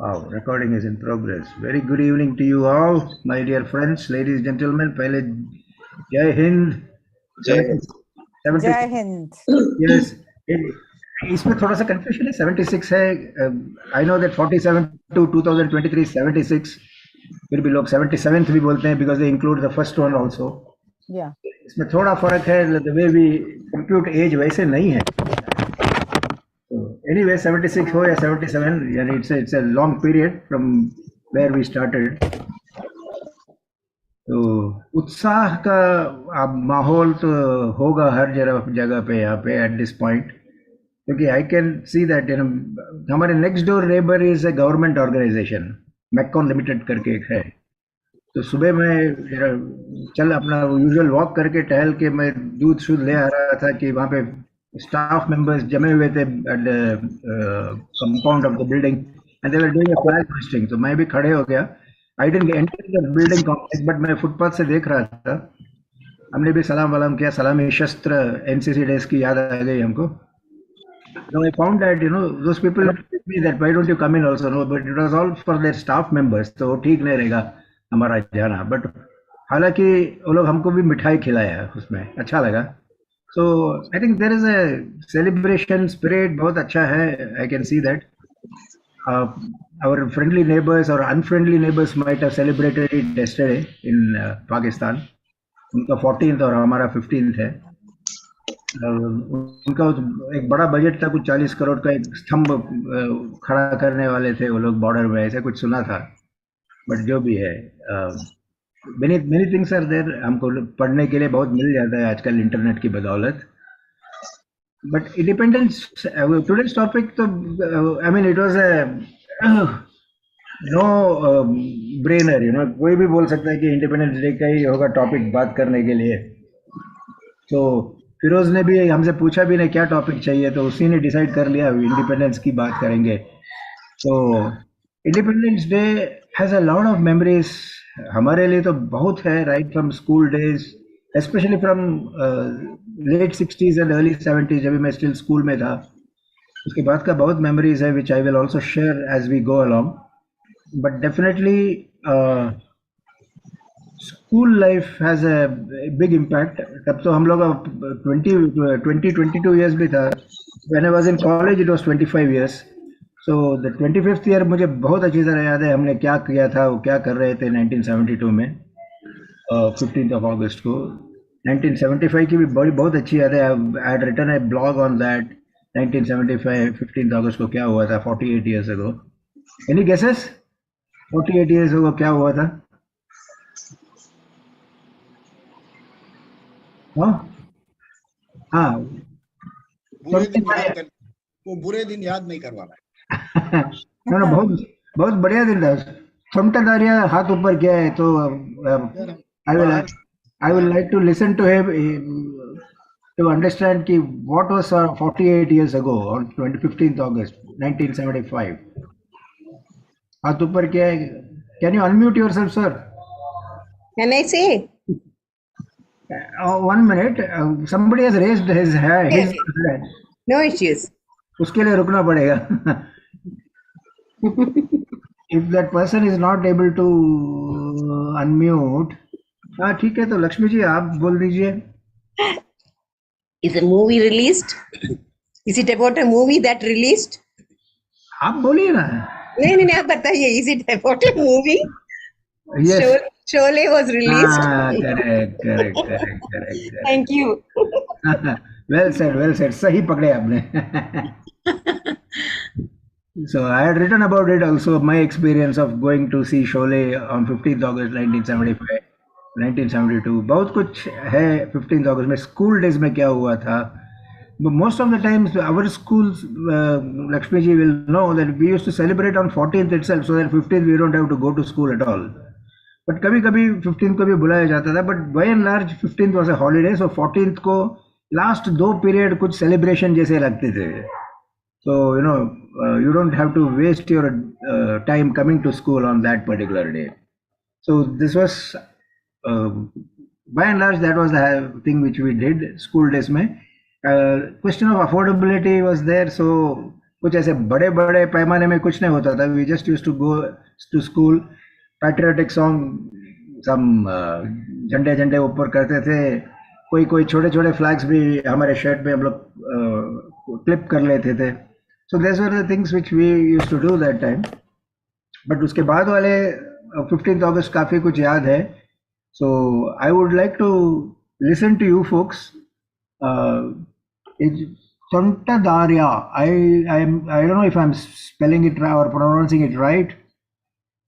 Wow, recording is in progress. Very good evening to you all, my dear friends, ladies and gentlemen. पहले जय हिंद. जय हिंद. 70 जय Hind. yes. इसमें थोड़ा सा कंफ्यूजन है. 76 है. I know that 47 to 2023 76. फिर भी लोग 77th भी बोलते हैं because they include the first one also. Yeah. इसमें थोड़ा फर्क है. The way we compute age वैसे नहीं है. Anyway, 76 हो या 77, यानी it's a long period from where we started. तो उत्साह का अब माहौल तो होगा हर जगह पे यहाँ पे at this point, क्योंकि I can see that हमारे next door neighbor is a government organization, MECON limited करके एक है. तो सुबह मैं चल अपना यूजुअल वॉक करके टहल के मैं दूध शुद्ध ले आ रहा था कि वहाँ पे staff members जमे हुए थे at the compound of the building and they were doing a flag hoisting. तो मैं भी खड़े हो गया. I didn't enter the building complex, but मैं फुटपाथ से देख रहा था. हमने भी सलाम वलाम किया. सलामी शस्त्र NCC डेज की याद आ गई हमको. So I found that those people told me that why don't you come in also, no, but it was all for their staff members. तो ठीक नहीं रहेगा हमारा जाना. बट हालांकि वो लोग हमको भी मिठाई खिलाया, उसमें अच्छा लगा. So I think there is a celebration spirit, बहुत अच्छा है. I can see that. Our friendly neighbors or unfriendly neighbors might have celebrated it yesterday in Pakistan. उनका 14th और हमारा 15th है. उनका एक बड़ा बजट था, कुछ 40 करोड़ का एक स्तंभ खड़ा करने वाले थे वो लोग बॉर्डर में, ऐसा कुछ सुना था. बट जो भी है, मेनी थिंग्स आर देयर. हमको पढ़ने के लिए बहुत मिल जाता है आजकल इंटरनेट की बदौलत. बट इंडिपेंडेंस टुडेज टॉपिक तो I mean it was no brainer. कोई भी बोल सकता है कि इंडिपेंडेंस डे का ही होगा टॉपिक बात करने के लिए. तो फिरोज ने भी हमसे पूछा भी नहीं क्या टॉपिक चाहिए, तो उसी ने डिसाइड कर लिया इंडिपेंडेंस की बात करेंगे. तो independence day has a lot of memories. हमारे लिए तो बहुत है, right from school days, especially from late 60s and early 70s, जब मैं still स्कूल में था. उसके बाद का बहुत memories है which I will also share as we go along. But definitely school life has a big impact. तब तो हम लोग 22 years भी था. When I was in college it was 25 years. So the 25th year मुझे बहुत अच्छी तरह याद है हमने क्या किया था, वो क्या कर रहे थे 1972 में. 15th of August को. 1975 की भी बहुत अच्छी याद है. I had written a blog on that. 1975 15th August को क्या हुआ था 48 years ago. Any guesses? 48 years ago क्या हुआ था? हाँ, बुरे दिन याद नहीं करवाना. बहुत बढ़िया दिन था. समटादारिया हाथ ऊपर किया है. तो I will like to listen to him to understand कि what was 48 years ago on 15th August 1975. हाथ ऊपर किया है. Can you unmute yourself, sir? Can I say? 1 minute. Somebody has raised his hand. Yes. No issues. उसके लिए रुकना पड़ेगा. If that person is not able to unmute, हाँ ठीक है. तो लक्ष्मी जी आप बोल दीजिए. Is a movie released? Is it about a movie that released? आप बोलिए ना. नहीं आप बताइए. Is it about a movie? Yes. Sholay was released. Correct. Thank you. Well said. सही पकड़े आपने. So I had written about it also, my experience of going to see Sholay on 15th August 1975, 1972. बहुत कुछ है 15th August में. School days में क्या हुआ था. Most of the times our schools, Lakshmi ji will know that we used to celebrate on 14th itself, so that 15th we don't have to go to school at all. But कभी 15th को भी बुलाया जाता था. But by and large 15th was a holiday, so 14th को last 2 period कुछ celebration जैसे लगते थे. So you don't have to waste your time coming to school on that particular day. So this was by and large that was the thing which we did school days में. Question of affordability was there. So कुछ ऐसे बड़े बड़े पैमाने में कुछ नहीं होता था. We just use to go to school, patriotic song, some झंडे झंडे ऊपर करते थे. कोई कोई छोटे छोटे फ्लैग्स भी हमारे शर्ट पे हम लोग क्लिप कर लेते थे. So these were the things which we use to do that time. But उसके बाद वाले 15th अगस्त काफ़ी कुछ याद है. So I would like to listen to you folks. Sontadaria. I don't know if I'm spelling it right or pronouncing it right.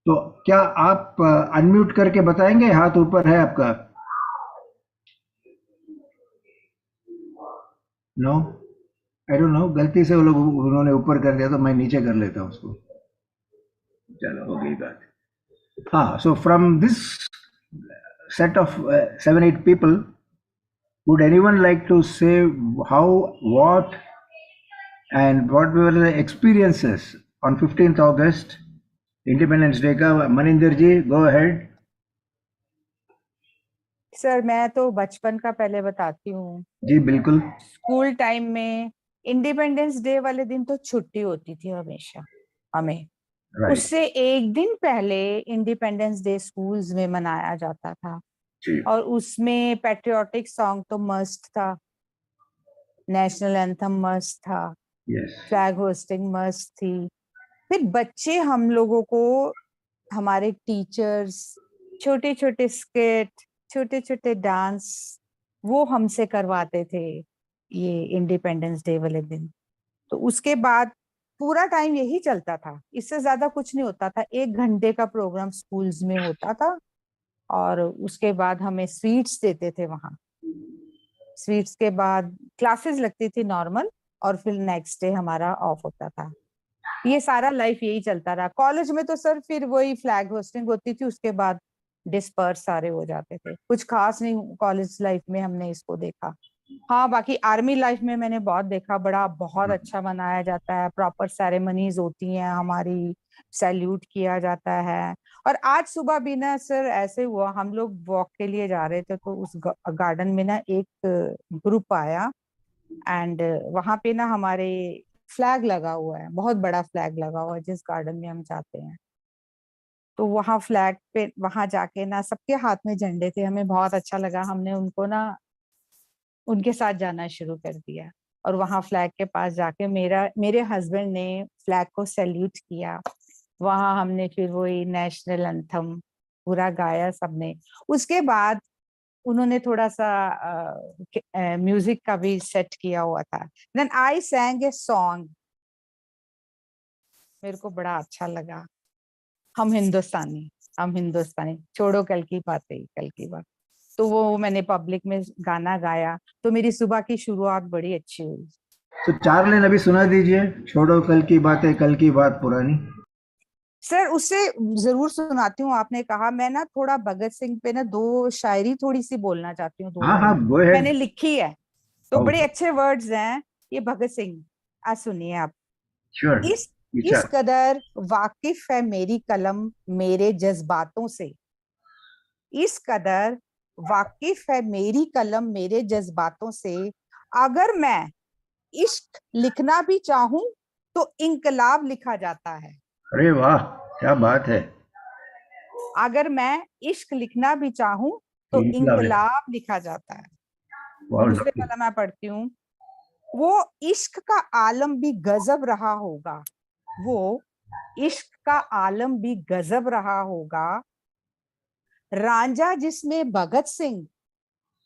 तो क्या आप अनम्यूट करके बताएंगे? हाथ ऊपर है आपका? नो, आई डोंट नो, गलती से वो लोग उन्होंने ऊपर कर दिया तो मैं नीचे कर लेता हूँ उसको. चलो, हो गई बात. हाँ, so from this set of 7-8 people, would anyone like to say how, what, and what were the experiences on 15th August, Independence Day का? मनिंदर जी, go ahead. सर मैं तो बचपन का पहले बताती हूँ. जी बिल्कुल. स्कूल टाइम में इंडिपेंडेंस डे वाले दिन तो छुट्टी होती थी हमेशा हमें. राइट. उससे एक दिन पहले इंडिपेंडेंस डे स्कूल्स में मनाया जाता था. जी. और उसमें पैट्रियोटिक सॉन्ग तो मस्त था, नेशनल एंथम मस्त था, यस. फ्लैग होस्टिंग मस्त थी. फिर बच्चे हम लोगों को, हमारे टीचर्स, छोटे छोटे स्किट, छोटे छोटे डांस वो हमसे करवाते थे ये इंडिपेंडेंस डे वाले दिन. तो उसके बाद पूरा टाइम यही चलता था, इससे ज्यादा कुछ नहीं होता था. 1 घंटे का प्रोग्राम स्कूल्स में होता था और उसके बाद हमें स्वीट्स देते थे वहां. स्वीट्स के बाद क्लासेस लगती थी नॉर्मल और फिर नेक्स्ट डे हमारा ऑफ होता था. ये सारा लाइफ यही चलता रहा. कॉलेज में तो सर फिर वही फ्लैग होस्टिंग होती थी, उसके बाद डिस्पर्स सारे हो जाते थे. कुछ खास नहीं कॉलेज लाइफ में हमने इसको देखा. हाँ, बाकी आर्मी लाइफ में मैंने बहुत देखा, बड़ा बहुत अच्छा मनाया जाता है, प्रॉपर सेरेमनीज होती हैं हमारी, सैल्यूट किया जाता है. और आज सुबह भी ना सर ऐसे हुआ, हम लोग वॉक के लिए जा रहे थे तो उस गार्डन में ना एक ग्रुप आया एंड वहां पे ना हमारे फ्लैग लगा हुआ है, बहुत बड़ा फ्लैग लगा हुआ है जिस गार्डन में हम जाते हैं. तो वहां फ्लैग पे वहां जाके ना सबके हाथ में झंडे थे, हमें बहुत अच्छा लगा. हमने उनको ना उनके साथ जाना शुरू कर दिया और वहां फ्लैग के पास जाके मेरे हस्बैंड ने फ्लैग को सैल्यूट किया. वहां हमने फिर वही नेशनल एंथम पूरा गाया सबने. उसके बाद उन्होंने थोड़ा सा म्यूजिक का भी सेट किया हुआ था. देन आई सैंग ए सॉन्ग, मेरे को बड़ा अच्छा लगा. हम हिंदुस्तानी, हम हिंदुस्तानी, छोड़ो कल की बातें, कल की बात. तो वो मैंने पब्लिक में गाना गाया तो मेरी सुबह की शुरुआत बड़ी अच्छी हुई. तो 4 लाइन अभी सुना दीजिए. छोड़ो कल की बातें, कल की बात पुरानी. सर उससे जरूर सुनाती हूँ. आपने कहा, मैं ना थोड़ा भगत सिंह पे ना 2 शायरी थोड़ी सी बोलना चाहती हूँ. 2 हाँ हाँ, लाइन गो अहेड. मैंने लिखी है तो ओके, बड़े अच्छे वर्ड्स हैं ये भगत सिंह. आज सुनिए आप. श्योर. इस विचार. कदर वाकिफ है मेरी कलम मेरे जज्बातों से. इस कदर वाकिफ है मेरी कलम मेरे जज्बातों से. अगर मैं इश्क लिखना भी चाहूं तो इनकलाब लिखा जाता है. अरे वाह, क्या बात है. अगर मैं इश्क लिखना भी चाहूं तो इनकलाब. इनकलाब लिखा जाता है. दूसरे बहुत. वाला मैं पढ़ती हूँ. वो इश्क का आलम भी गजब रहा होगा. वो इश्क का आलम भी गजब रहा होगा. रांझा जिसमें भगत सिंह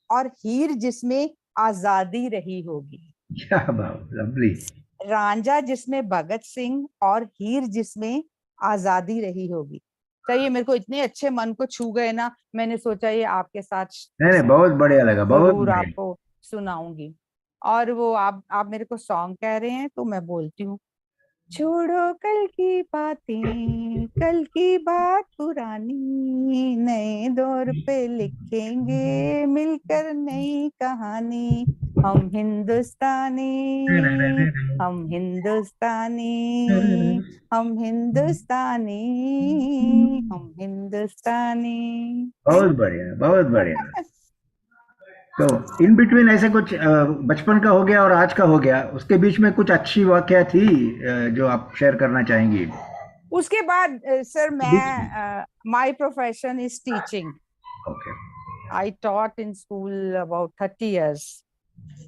और हीर जिसमें आजादी रही होगी. क्या बात, लवली. रांझा जिसमें भगत सिंह और हीर जिसमें आजादी रही होगी. चाहिए मेरे को इतने अच्छे मन को छू गए ना, मैंने सोचा ये आपके साथ नहीं नहीं, बहुत बढ़िया लगा, बहुत जरूर बढ़िया. आपको सुनाऊंगी. और वो आप मेरे को सॉन्ग कह रहे हैं तो मैं बोलती हूँ. छोड़ो कल की बातें, कल की बात पुरानी, नए दौर पे लिखेंगे मिलकर नई कहानी. हम हिंदुस्तानी, हम हिंदुस्तानी, हम हिंदुस्तानी, हम हिंदुस्तानी. बहुत बढ़िया, बहुत बढ़िया. तो इन बिटवीन ऐसे कुछ बचपन का हो गया और आज का हो गया, उसके बीच में कुछ अच्छी वाकया थी जो आप शेयर करना चाहेंगी? उसके बाद सर बीच में। मैं my profession is teaching. Okay. I taught in school about 30 years.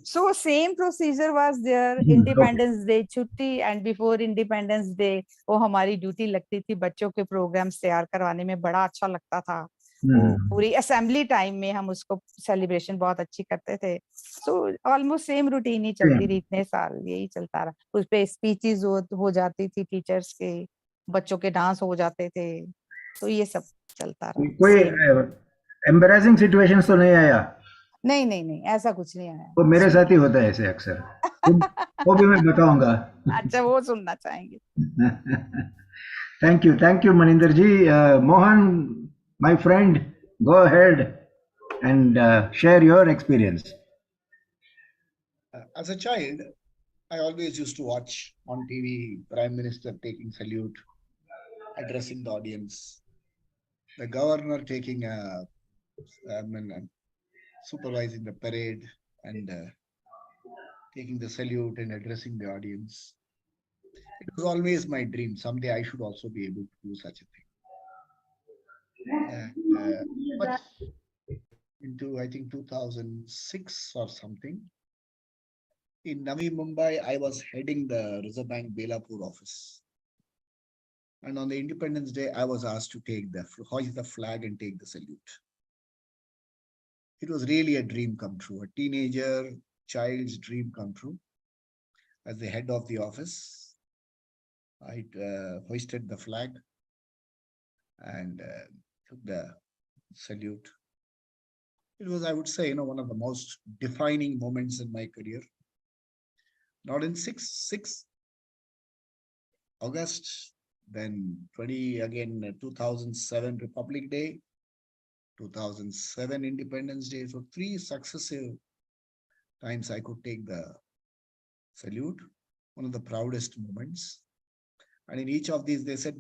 So same procedure was there. Okay. Independence Day छुट्टी, and before Independence Day वो हमारी ड्यूटी लगती थी. बच्चों के प्रोग्राम्स तैयार करवाने में बड़ा अच्छा लगता था. वो पूरी असेंबली टाइम में हम उसको सेलिब्रेशन बहुत अच्छी करते थे. सो ऑलमोस्ट सेम रूटीन ही चलती रही, इतने साल यही चलता रहा. उस पे स्पीचेस हो जाती थी टीचर्स के, बच्चों के डांस हो जाते थे. तो ये सब चलता रहा कोई सेम. एम्बेरसिंग सिचुएशंस तो नहीं आया? नहीं नहीं नहीं, ऐसा कुछ नहीं आया. वो मेरे साथ ही होता है ऐसे अक्सर। वो भी मैं बताऊंगा। अच्छा, वो सुनना चाहेंगे. Thank you, Maninder ji. Mohan, my friend, go ahead and share your experience. As a child, I always used to watch on TV Prime Minister taking salute, addressing the audience, the governor taking supervising the parade and taking the salute and addressing the audience. It was always my dream. Someday I should also be able to do such a thing. And but into, I think, 2006 or something, in Navi Mumbai, I was heading the Reserve Bank Belapur office. And on the Independence Day, I was asked to hoist the flag and take the salute. It was really a dream come true, a teenager child's dream come true. As the head of the office, I hoisted the flag and took the salute. It was, I would say, one of the most defining moments in my career. Not in 6 August, then 2007 Republic Day, 2007 Independence Day. So 3 successive times I could take the salute, one of the proudest moments. And in each of these, they said,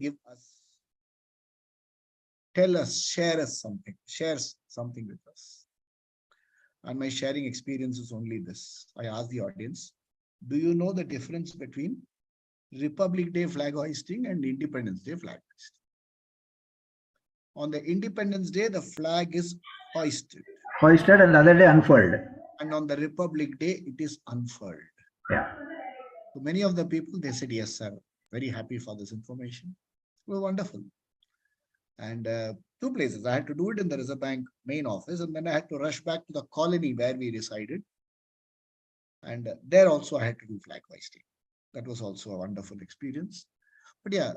tell us, share something with us. And my sharing experience is only this. I asked the audience, do you know the difference between Republic Day flag hoisting and Independence Day flag hoisting? On the Independence Day, the flag is hoisted. Hoisted and the other day unfurled. And on the Republic Day, it is unfurled. Yeah. So many of the people, they said, yes, sir. Very happy for this information. It was wonderful. And 2 places. I had to do it in the Reserve Bank main office, and then I had to rush back to the colony where we resided. And there also I had to do flag hoisting. That was also a wonderful experience. But yeah,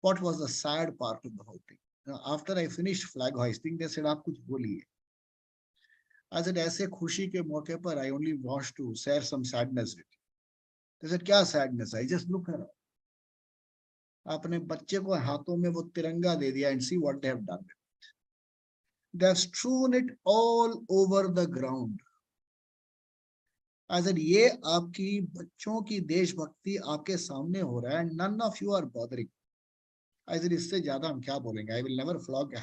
what was the sad part of the whole thing? After I finished flag hoisting, they said, "Aap kuch boliye." I said, "Aise khushi ke mauke par, I only want to share some sadness with you." They said, "Kya sadness?" I just look around. आपने बच्चे को हाथों में वो तिरंगा दे दिया, and see what they have done. They have strewn it all over the ground. I said, ये आपकी बच्चों की देशभक्ति आपके सामने हो रहा है, none of you are bothering. I said, इससे ज्यादा हम क्या बोलेंगे? I will never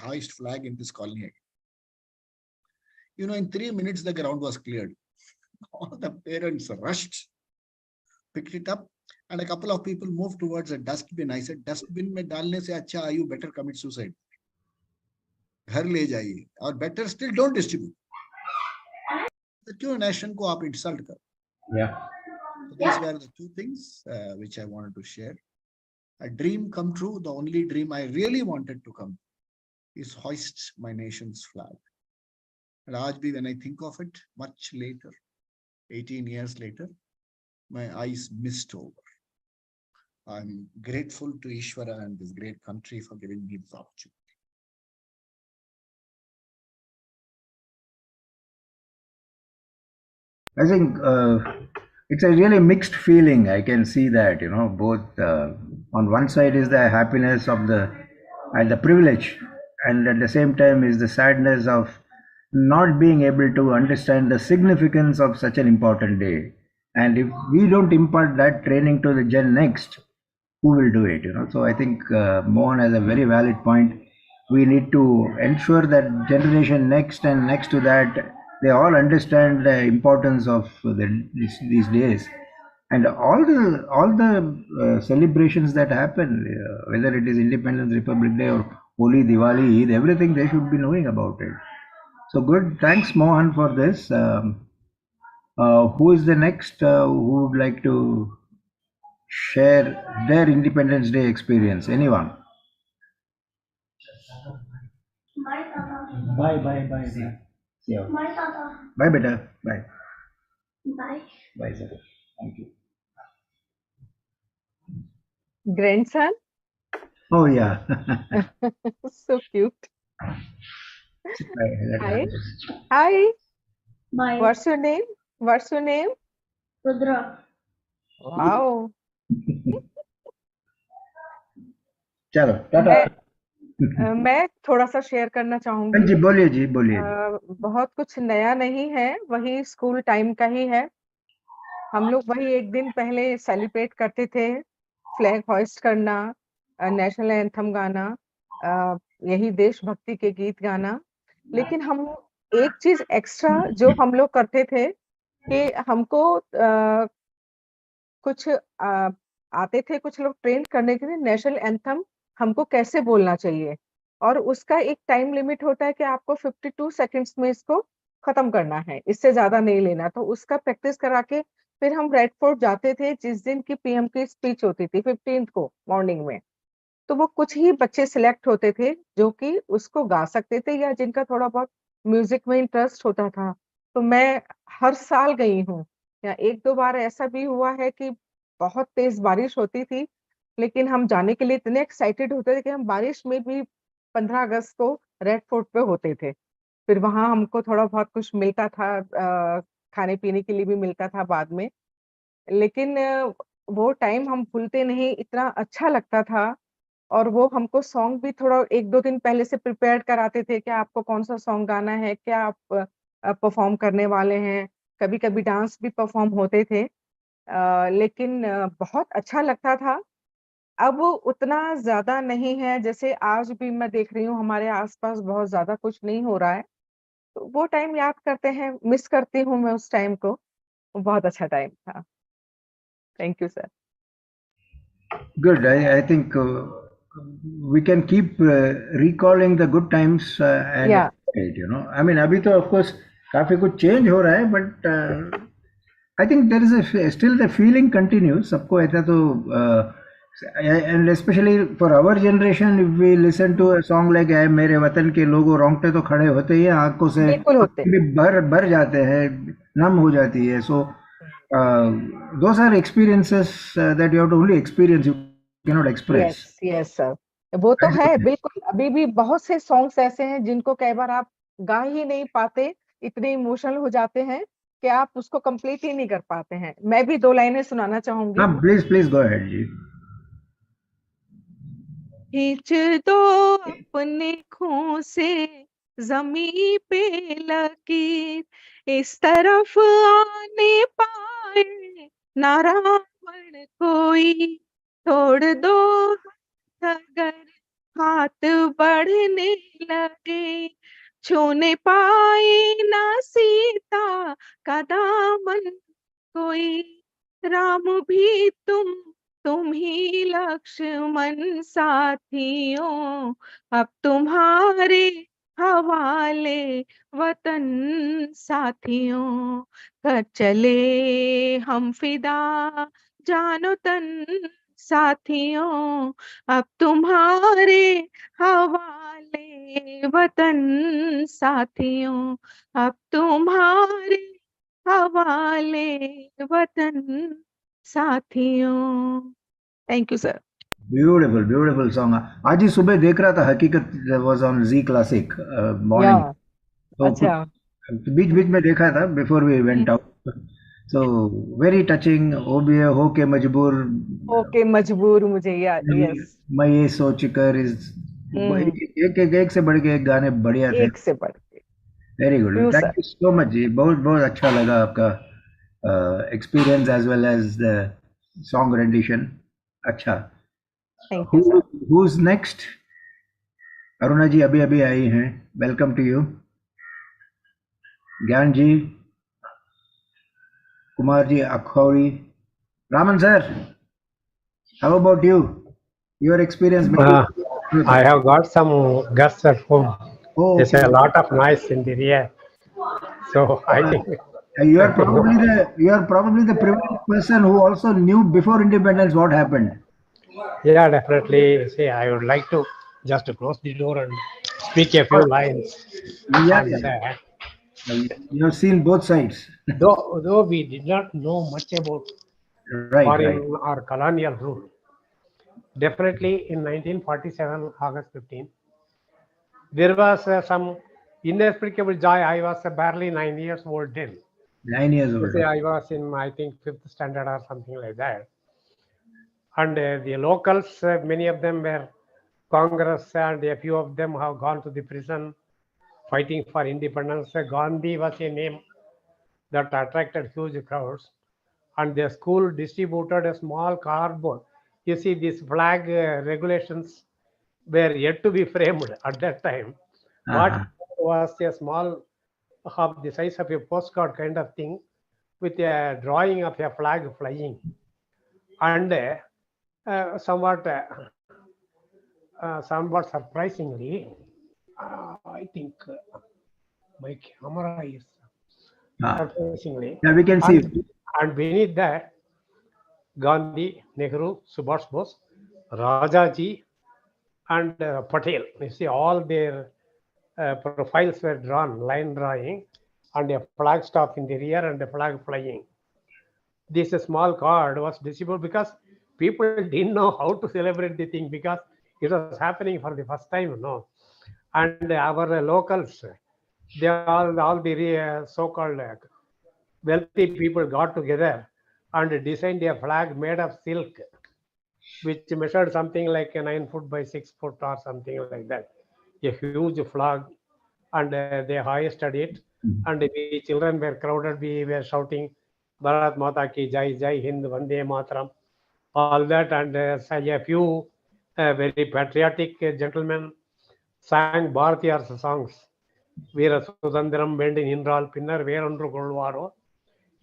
hoist flag in this colony again. In 3 minutes, the ground was cleared. All the parents rushed, picked it up, and a couple of people moved towards a dustbin. I said, dustbin में डालने से अच्छा, you better commit suicide. घर ले जाइए, or better still, don't distribute. क्यों nation को आप insult कर? Yeah. So these were the 2 things which I wanted to share. A dream come true. The only dream I really wanted to come is hoist my nation's flag. And आज भी, when I think of it, much later, 18 years later, my eyes mist over. I'm grateful to Ishvara and this great country for giving me this opportunity. I think it's a really mixed feeling. I can see that, both on one side is the happiness of the privilege, and at the same time is the sadness of not being able to understand the significance of such an important day. And if we don't impart that training to the Gen Next, who will do it? So I think Mohan has a very valid point. We need to ensure that generation next and next to that They all understand the importance of these days, and all the celebrations that happen, whether it is Independence, Republic Day, or Holi, Diwali, Eid, everything they should be knowing about it. So good. Thanks, Mohan, for this. Who is the next who would like to share their Independence Day experience? Anyone? Bye, bye, bye. See you. Bye, beta. Bye. Bye, sir. Thank you. Grandson. Oh, yeah. So cute. Bye. That Hi. happens. Hi. Bye. What's your name? What's your name? Rudra. Wow. चलो टाटा. मैं थोड़ा सा share करना हाँ चाहूंगी. जी, बोलिए जी, बोलिए जी. बहुत कुछ नया नहीं है, वही स्कूल टाइम का ही है. हम लोग वही एक दिन पहले सेलिब्रेट करते थे, फ्लैग होइस्ट करना, नेशनल एंथम गाना, यही देशभक्ति के गीत गाना. लेकिन हम एक चीज एक्स्ट्रा जो हम लोग करते थे कि हमको कुछ आते थे कुछ लोग ट्रेन करने के लिए नेशनल एंथम हमको कैसे बोलना चाहिए, और उसका एक टाइम लिमिट होता है कि आपको 52 सेकंड्स में इसको खत्म करना है, इससे ज्यादा नहीं लेना. तो उसका प्रैक्टिस करा के फिर हम रेड फोर्ट जाते थे जिस दिन की पीएम की स्पीच होती थी 15th को मॉर्निंग में. तो वो कुछ ही बच्चे सिलेक्ट होते थे जो कि उसको गा सकते थे या जिनका थोड़ा बहुत म्यूजिक में इंटरेस्ट होता था. तो मैं हर साल गई हूँ, या एक दो बार ऐसा भी हुआ है कि बहुत तेज बारिश होती थी, लेकिन हम जाने के लिए इतने एक्साइटेड होते थे कि हम बारिश में भी 15 अगस्त को रेड फोर्ट पे होते थे. फिर वहां हमको थोड़ा बहुत कुछ मिलता था, खाने पीने के लिए भी मिलता था बाद में. लेकिन वो टाइम हम भूलते नहीं, इतना अच्छा लगता था. और वो हमको सॉन्ग भी थोड़ा एक दो दिन पहले से प्रिपेयर कराते थे कि आपको कौन सा सॉन्ग गाना है, क्या आप परफॉर्म करने वाले हैं. कभी कभी डांस भी परफॉर्म होते थे. लेकिन बहुत अच्छा लगता था. अब वो उतना ज्यादा नहीं है, जैसे आज भी मैं देख रही हूँ हमारे आसपास बहुत ज्यादा कुछ नहीं हो रहा है. तो वो टाइम याद करते हैं, मिस करती हूँ मैं उस टाइम को. वो बहुत अच्छा टाइम था. Thank you sir. Good. I think we can keep recalling the good times and या I mean, अभी तो of course काफी कुछ change हो रहा है, but I think there is still the feeling continues. सबको ऐसा तो and especially for our generation, if we listen to a song like "ऐ मेरे वतन के लोगों", रोंगटे तो खड़े होते ही हैं, आंखों से बिल्कुल होते. भी भर जाते हैं, नम हो जाती है. So those are experiences that you have to only experience, you cannot express. Yes yes sir. वो तो है बिल्कुल. अभी भी बहुत से सॉन्ग्स ऐसे हैं जिनको कई बार आप गा ही नहीं पाते, इतने इमोशनल हो जाते हैं कि आप उसको कंप्लीट ही नहीं कर पाते हैं. मैं भी दो लाइनें सुनाना चाहूंगी. हाँ, प्लीज गो अहेड जी. खींच दो अपने खूं से जमी पे लकीर, इस तरफ आने पाए ना रावण कोई. छोड़ दो अगर हाथ बढ़ने लगे, छूने पाए ना सीता का दामन कोई. राम भी तुम ही लक्ष्मण साथियों, अब तुम्हारे हवाले वतन साथियों. कर चले हम फिदा जानो तन साथियों, अब तुम्हारे हवाले वतन साथियों, अब तुम्हारे हवाले वतन साथियों. Thank you sir. Beautiful song. आज ही सुबह देख रहा था, Haqeeqat was on Zee Classic या मॉर्निंग. तो अच्छा. कुछ बीच में देखा था before we went out. So very touching. ओ भी हो के मजबूर, ओके मजबूर मुझे याद. यस. मैं ये सोच कर इस एक से बढ़ के एक गाने बढ़िया थे. एक से बढ़ के. Very good. True thank sir. You so much जी. बहुत बहुत अच्छा लगा आपका experience as well as the song rendition. अच्छा. Thank you sir. Who's next? Aruna ji अभी अभी आई हैं. Welcome to you. Gyanji, Kumarji, Akhori. Raman sir, how about you? Your experience maybe? Uh, I have got some guests at home. Oh, There's okay. a lot of noise in the rear, so I think You are probably the privileged person who also knew before independence what happened. yeah, definitely. See, I would like to just close the door and speak a few lines Yeah, on yeah. that. You have seen both sides. Though we did not know much about Right, foreign right. or colonial rule, definitely in 1947, August 15, there was some inexplicable joy. I was barely 9 years old then. 9 years You old. see, I was in, I think, fifth standard or something like that. And the locals, many of them were Congress, and a few of them have gone to the prison fighting for independence. Gandhi was a name that attracted huge crowds, and the school distributed a small cardboard. You see, these flag regulations were yet to be framed at that time. What Uh-huh. was a small, of the size of a postcard kind of thing, with a drawing of a flag flying, and somewhat surprisingly, I think my camera is Ah. surprisingly, Yeah, we can see. and beneath that, Gandhi, Nehru, Subhash Bose, Rajaji, and Patel. You see, all their profiles were drawn, line drawing, and a flag staff in the rear and a flag flying. This small card was distributed because people didn't know how to celebrate the thing because it was happening for the first time, no. And our locals, they all the so-called wealthy people got together and designed a flag made of silk, which measured something like a 9 foot by 6 foot or something like that. A huge flag, and they hoisted it. And we children were crowded. We were shouting, Bharat Mata ki Jai, Jai Hind, Vande Mataram, all that. And a few very patriotic gentlemen sang Bharatiyar's songs. வீர சுதந்திரம் வேண்டி நின்றால் பின்னர் வேறொன்று கொள்வாரோ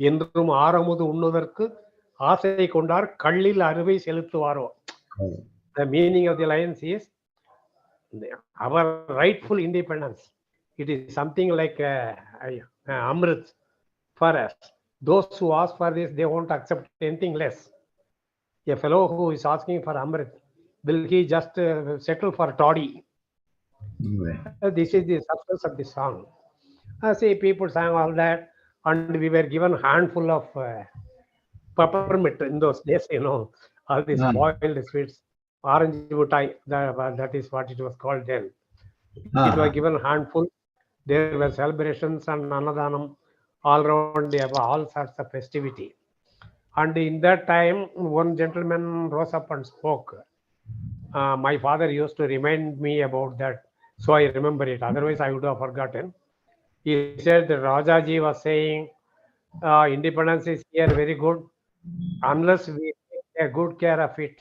என்றும் ஆரமுது உண்ணுதற்கு ஆசை கொண்டார் கள்ளில் அறுவை செலுத்துவாரோ. The meaning of the lines is our rightful independence. It is something like Amrit for us. Those who ask for this, they won't accept anything less. A fellow who is asking for Amrit, will he just settle for toddy? This is the substance of the song. See, people sang all that, and we were given handful of peppermint in those days, all these boiled sweets, orange butai, that is what it was called then. It was given handful. There were celebrations and Annadanam all around, all sorts of festivity. And in that time, one gentleman rose up and spoke. My father used to remind me about that, so I remember it. Otherwise, I would have forgotten. He said that Rajaji was saying, independence is here very good. Unless we take a good care of it,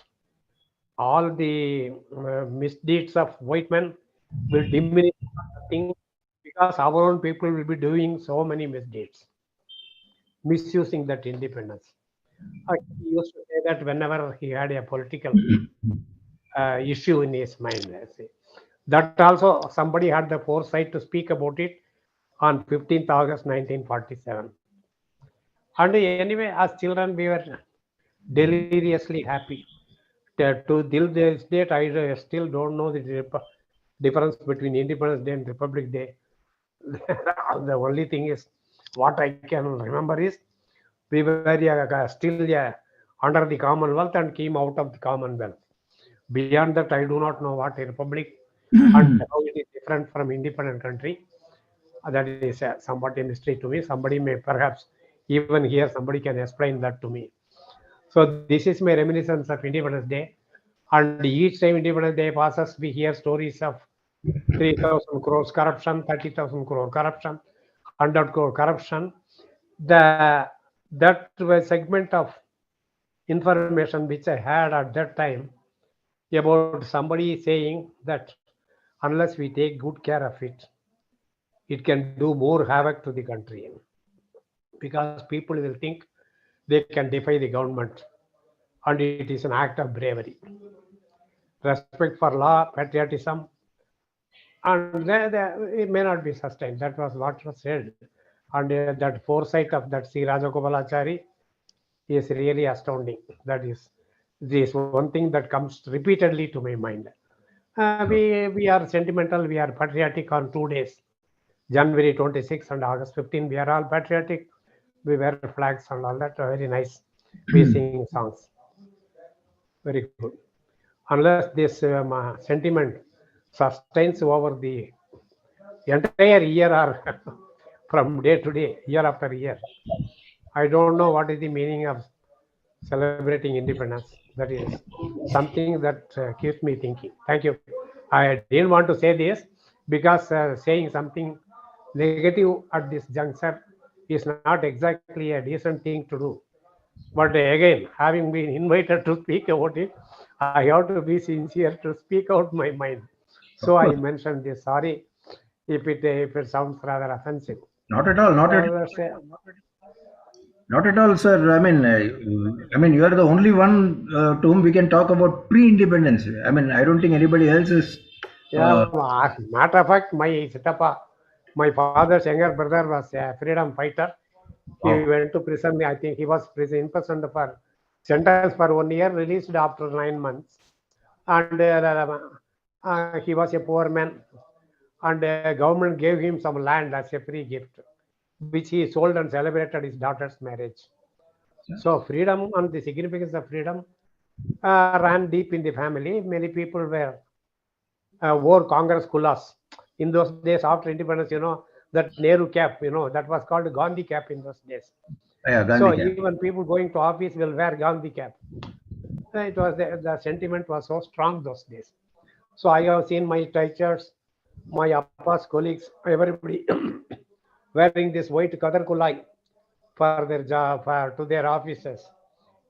all the misdeeds of white men will diminish nothing because our own people will be doing so many misdeeds, misusing that independence. He used to say that whenever he had a political issue in his mind. Let's say. That also somebody had the foresight to speak about it on 15th August 1947. And anyway, as children, we were deliriously happy. To till this date, I still don't know the difference between Independence Day and Republic Day. The only thing is, what I can remember is, we were still under the Commonwealth and came out of the Commonwealth. Beyond that, I do not know what a republic and how it is different from independent country. That is somewhat a mystery to me. Somebody may perhaps, even here, somebody can explain that to me. So this is my reminiscence of Independence Day. And each time Independence Day passes, we hear stories of 3,000 crores corruption, 30,000 crore corruption, 100 crore corruption. That segment of information which I had at that time about somebody saying that unless we take good care of it, it can do more havoc to the country, because people will think they can defy the government, and it is an act of bravery. Respect for law, patriotism, and it may not be sustained. That was what was said. And that foresight of that C. Rajagopalachari is really astounding. That is this one thing that comes repeatedly to my mind. We are sentimental, we are patriotic on 2 days, January 26 and August 15. We are all patriotic. We wear flags and all that. Very nice. We sing songs. Very good. Unless this sentiment sustains over the entire year or from day to day, year after year, I don't know what is the meaning of celebrating independence. That is something that keeps me thinking. Thank you. I didn't want to say this because saying something negative at this juncture is not exactly a decent thing to do. But again, having been invited to speak about it, I have to be sincere to speak out my mind. Of So I course. mentioned this. Sorry if it sounds rather offensive. Not at all. Not at all. That's, Not at all, sir. I mean, you are the only one to whom we can talk about pre-independence. I mean, I don't think anybody else is. yeah, matter of fact, my Sitapa, my father's younger brother was a freedom fighter. He Wow. went to prison. I think he was imprisoned for sentence for 1 year, released after 9 months. And he was a poor man. And government gave him some land as a free gift, which he sold and celebrated his daughter's marriage. So freedom and the significance of freedom ran deep in the family. Many people wore Congress kulas. In those days after independence, that Nehru cap, that was called Gandhi cap in those days. Yeah, So Gandhi camp. even people going to office will wear Gandhi cap. It was the sentiment was so strong those days. So I have seen my teachers, my Appa's colleagues, everybody wearing this white Kadar kulai for their job, to their offices.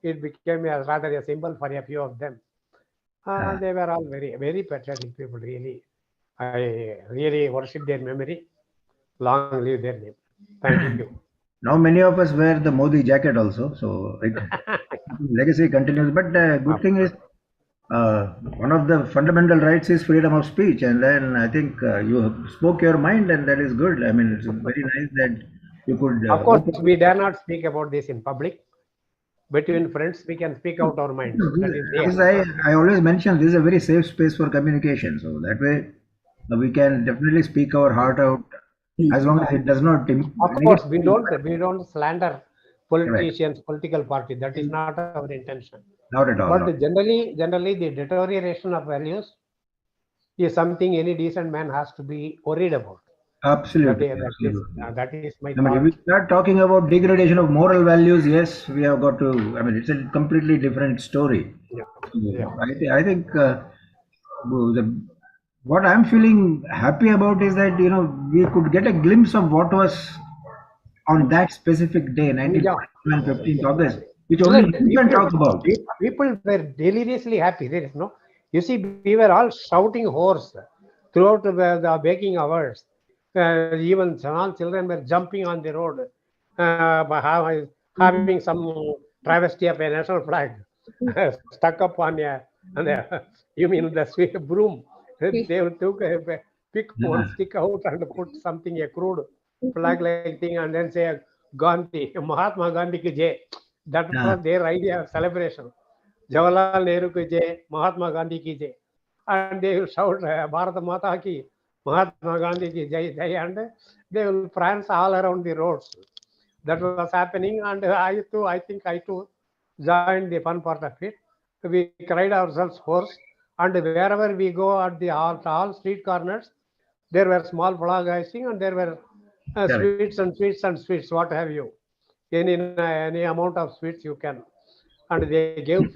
It became rather a symbol for a few of them. They were all very, very patriotic people, really. I really worship their memory. Long live their name. Thank you. Now many of us wear the Modi jacket also, so legacy continues. But the good thing is, one of the fundamental rights is freedom of speech, and then I think you spoke your mind, and that is good. I mean, it's very nice that you could. Of course, we dare not speak about this in public. Between friends, we can speak out our minds. That is there. As I always mention, this is a very safe space for communication. So that way, we can definitely speak our heart out, as long as it does not. Of course, we don't slander politicians, political party. That is not our intention. Not at all. But generally, the deterioration of values is something any decent man has to be worried about. Absolutely. That is my I mean, if thought. we start talking about degradation of moral values, yes, we have got to. I mean, it's a completely different story. Yeah. I think what I'm feeling happy about is that we could get a glimpse of what was on that specific day, 1941, 15th August, which only you can talk about. People were deliriously happy. There is no. You see, we were all shouting hoarse throughout the waking hours. Even small children were jumping on the road, having some travesty of a national flag stuck up on you mean the broom. They will pick one stick out and put something, a crude flag like thing, and then say Gandhi, Mahatma Gandhi ki jai. That was their idea of celebration. Jawaharlal Nehru ki jai, Mahatma Gandhi ki jai. And they will shout Bharat Mata ki, Mahatma Gandhi ki jai, jai, and they will prance all around the roads. That was happening, and I think I too joined the fun part of it. We cried ourselves hoarse, and wherever we go at all street corners, there were small flag hoisting, and there were sweets and sweets and sweets, what have you. Any amount of sweets you can. And they gave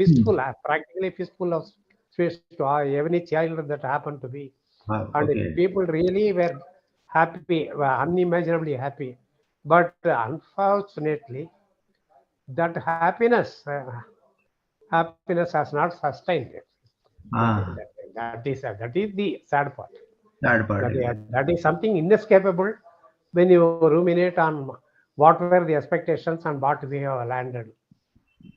practically fistful of sweets to every child that happened to be. And people really were happy, unimaginably happy. But unfortunately, that happiness has not sustained it. That is the sad part. Sad part. That is something inescapable. when you ruminate on what were the expectations and what we have landed.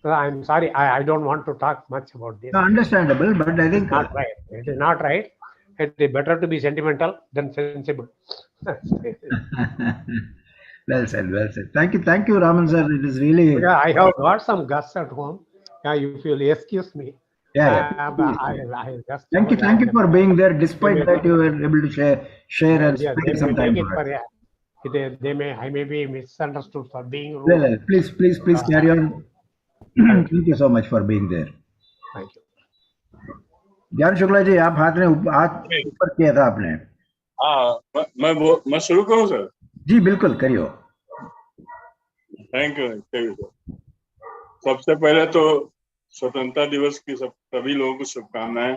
So I'm sorry, I don't want to talk much about this. No, understandable, but I It's think not right. It is not right. It is better to be sentimental than sensible. well said, well said. Thank you, Raman sir. It is really Yeah, I have got some gusts at home. Yeah, if you'll excuse me, yeah. but I'll just Thank you for being there. They Despite may, that, you were able to share and yeah, they spare may some time take it for us. for, yeah, I may be misunderstood for being Well, rude. please carry on. Thank you. Thank you so much for being there. Thank you. ज्ञान शुक्ला जी, आप हाथ ऊपर किया था आपने। हाँ, मैं शुरू करूं सर? जी बिल्कुल करियो। Thank you sir. सबसे पहले तो स्वतंत्रता दिवस की सभी लोगों को शुभकामनाएं।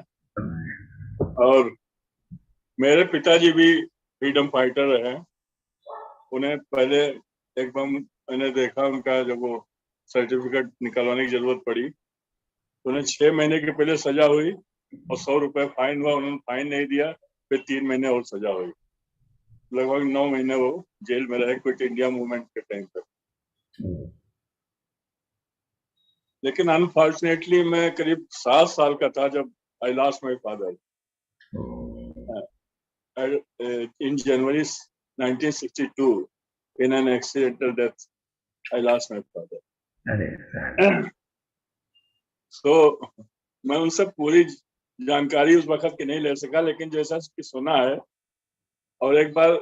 और मेरे पिताजी भी फ्रीडम फाइटर रहे। उन्हें पहले एक बार मैंने देखा, उनका जब वो सर्टिफिकेट निकलवाने की जरूरत पड़ी, उन्हें 6 महीने के पहले सजा हुई और 100 रुपए फाइन हुआ। उन्होंने फाइन नहीं दिया, फिर 3 महीने और सजा हुई। लगभग 9 महीने वो जेल में रहे क्विट इंडिया मूवमेंट के टाइम पर। लेकिन अनफॉर्चुनेटली मैं करीब 7 साल का था जब I lost my father in January 1962 in an accidental death. I lost my father. So मैं उनसे पूरी जानकारी उस वक्त की नहीं ले सका, लेकिन जैसा कि सुना है, और एक बार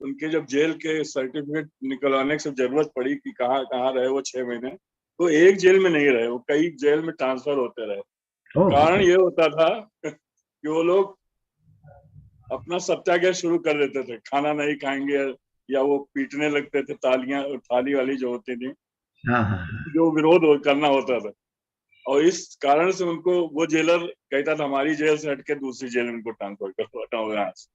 उनके जब जेल के सर्टिफिकेट निकलवाने की जरूरत पड़ी कि कहाँ रहे वो 6 महीने, तो एक जेल में नहीं रहे, वो कई जेल में ट्रांसफर होते रहे। कारण ये होता था कि वो लोग अपना सत्याग्रह शुरू कर देते थे, खाना नहीं खाएंगे, या वो पीटने लगते थे, थाली वाली जो होती थी, जो विरोध करना होता था। और इस कारण से उनको वो जेलर कहता था हमारी जेल से हटके दूसरी जेल में उनको ट्रांसफर करो यहाँ से।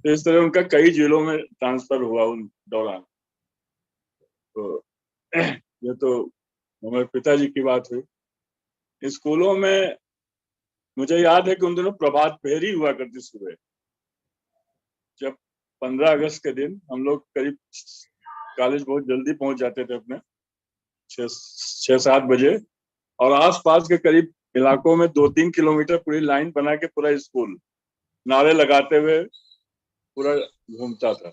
तो इस तरह उनका कई जेलों में ट्रांसफर हुआ उन दौरान। तो ये तो हमारे पिताजी की बात हुई। स्कूलों में मुझे याद है कि उन दिनों प्रभात फेरी हुआ करती सुबह। जब 15 अगस्त के दिन हम लोग करीब कॉलेज बहुत जल्दी पहुंच जाते थे अपने 6-7 बजे, और आसपास के करीब इलाकों में 2-3 किलोमीटर पूरी लाइन बना के पूरा स्कूल नारे लगाते हुए पूरा घूमता था,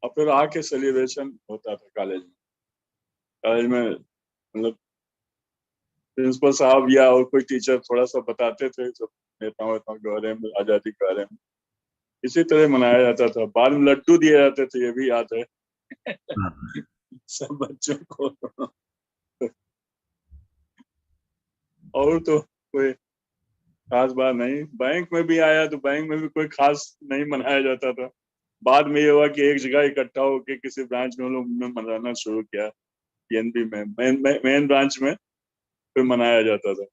और फिर आके सेलिब्रेशन होता था कॉलेज में। मतलब प्रिंसिपल साहब या और कोई टीचर थोड़ा सा बताते थे सब नेताओं के बारे में, आजादी के बारे में। इसी तरह मनाया जाता था। बाद में लड्डू दिए जाते थे, ये भी याद है सब बच्चों को। और तो कोई खास बात नहीं। बैंक में भी आया तो बैंक में भी कोई खास नहीं मनाया जाता था। बाद में ये हुआ कि एक जगह इकट्ठा होकर किसी ब्रांच में लोग मनाना शुरू किया, पीएनबी में मेन ब्रांच में फिर मनाया जाता था।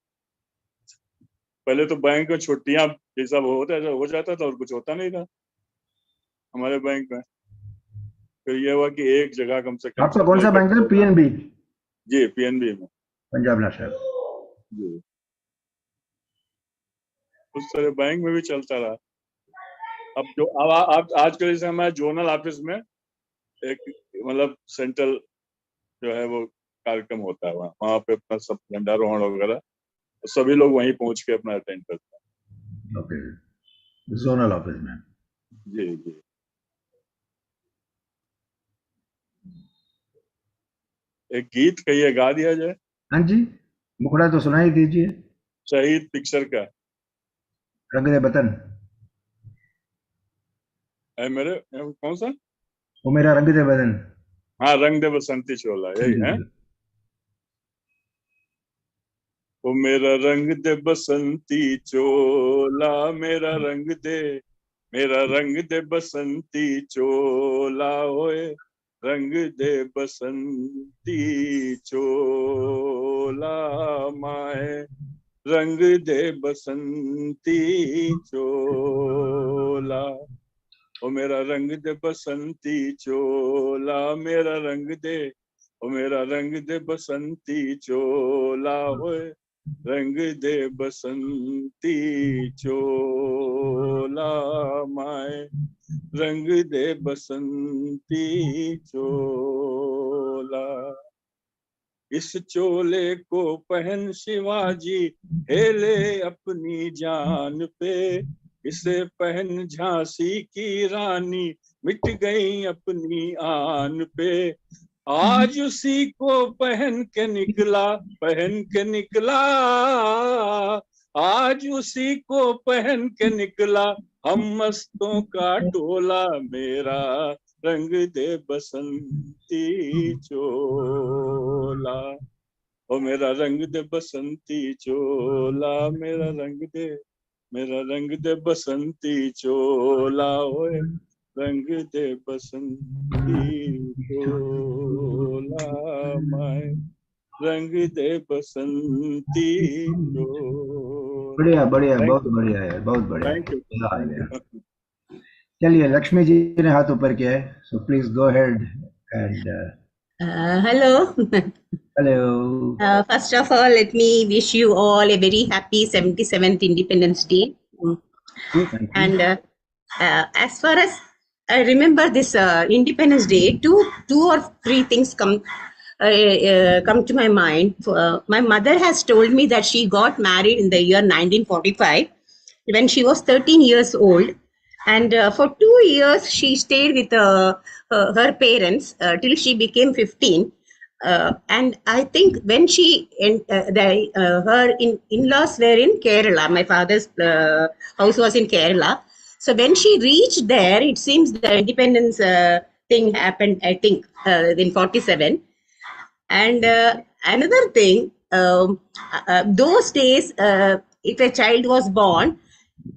पहले तो बैंक में छुट्टियां जैसा हो जाता था और कुछ होता नहीं था हमारे बैंक में। फिर ये हुआ कि एक जगह कम से कम। आपका कौन सा बैंक है? पीएनबी? जी, पीएनबी में, पंजाब नेशनल जी। उस तरह बैंक में भी चलता रहा। अब जो अब आजकल जैसे हमारे जोनल ऑफिस में एक मतलब सेंट्रल जो है वो कार्यक्रम होता है, वहाँ पे अपना सब झंडारोहण वगैरह सभी लोग वहीं पहुंच के अपना अटेंड करते हैं। ओके, जोनल ऑफिस में। जी जी। एक गीत कहिए, गा दिया जाए। हाँ जी, मुखड़ा तो सुनाई दीजिए। शहीद पिक्चर का रंग दे बतन। मेरे कौन सा? वो मेरा रंग दे बदन। हाँ, रंग दे बसंती चोला, यही है। वो मेरा रंग दे बसंती चोला, मेरा रंग दे बसंती चोला, होए रंग दे बसंती चोला, माए रंग दे बसंती चोला। ओ मेरा रंग दे बसंती चोला, मेरा रंग दे, ओ मेरा रंग दे बसंती चोला, होए रंग दे बसंती चोला, माए रंग दे बसंती चोला। इस चोले को पहन शिवाजी हेले अपनी जान पे, इसे पहन झांसी की रानी मिट गई अपनी आन पे। आज उसी को पहन के निकला, आज उसी को पहन के निकला हम मस्तों का टोला, मेरा रंग दे बसंती चोला। ओ मेरा रंग दे बसंती चोला, मेरा रंग दे बसंती चोला, ओए रंग दे बसंती चोला, माय रंग दे बसंती चोला। बढ़िया बढ़िया, थैंक बहुत यू, बढ़िया है, बहुत बढ़िया, थैंक यू, मजा आ थैंक गया। यू। चलिए, लक्ष्मी जी ने हाथ ऊपर किया है, so please go ahead and Hello. Hello. First of all, let me wish you all a very happy 77th Independence Day. Thank you. And as far as I remember this Independence Day, two or three things come to my mind. My mother has told me that she got married in the year 1945 when she was 13 years old, and for 2 years she stayed with her parents till she became 15. And I think when her in-laws were in Kerala, my father's house was in Kerala. So when she reached there, it seems the independence thing happened, I think, in 47. And another thing, those days, if a child was born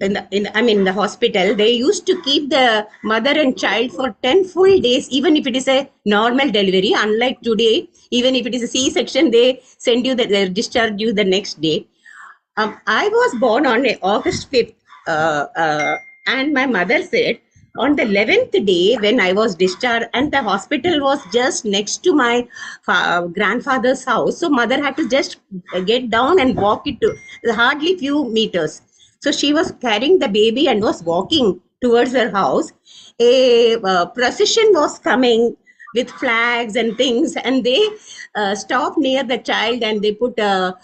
in the hospital, they used to keep the mother and child for 10 full days, even if it is a normal delivery. Unlike today, even if it is a C-section, they send you they discharge you the next day. I was born on August 5th, and my mother said on the 11th day when I was discharged, and the hospital was just next to my grandfather's house. So mother had to just get down and walk it to hardly few meters. So she was carrying the baby and was walking towards her house. A procession was coming with flags and things, and they stopped near the child and they put a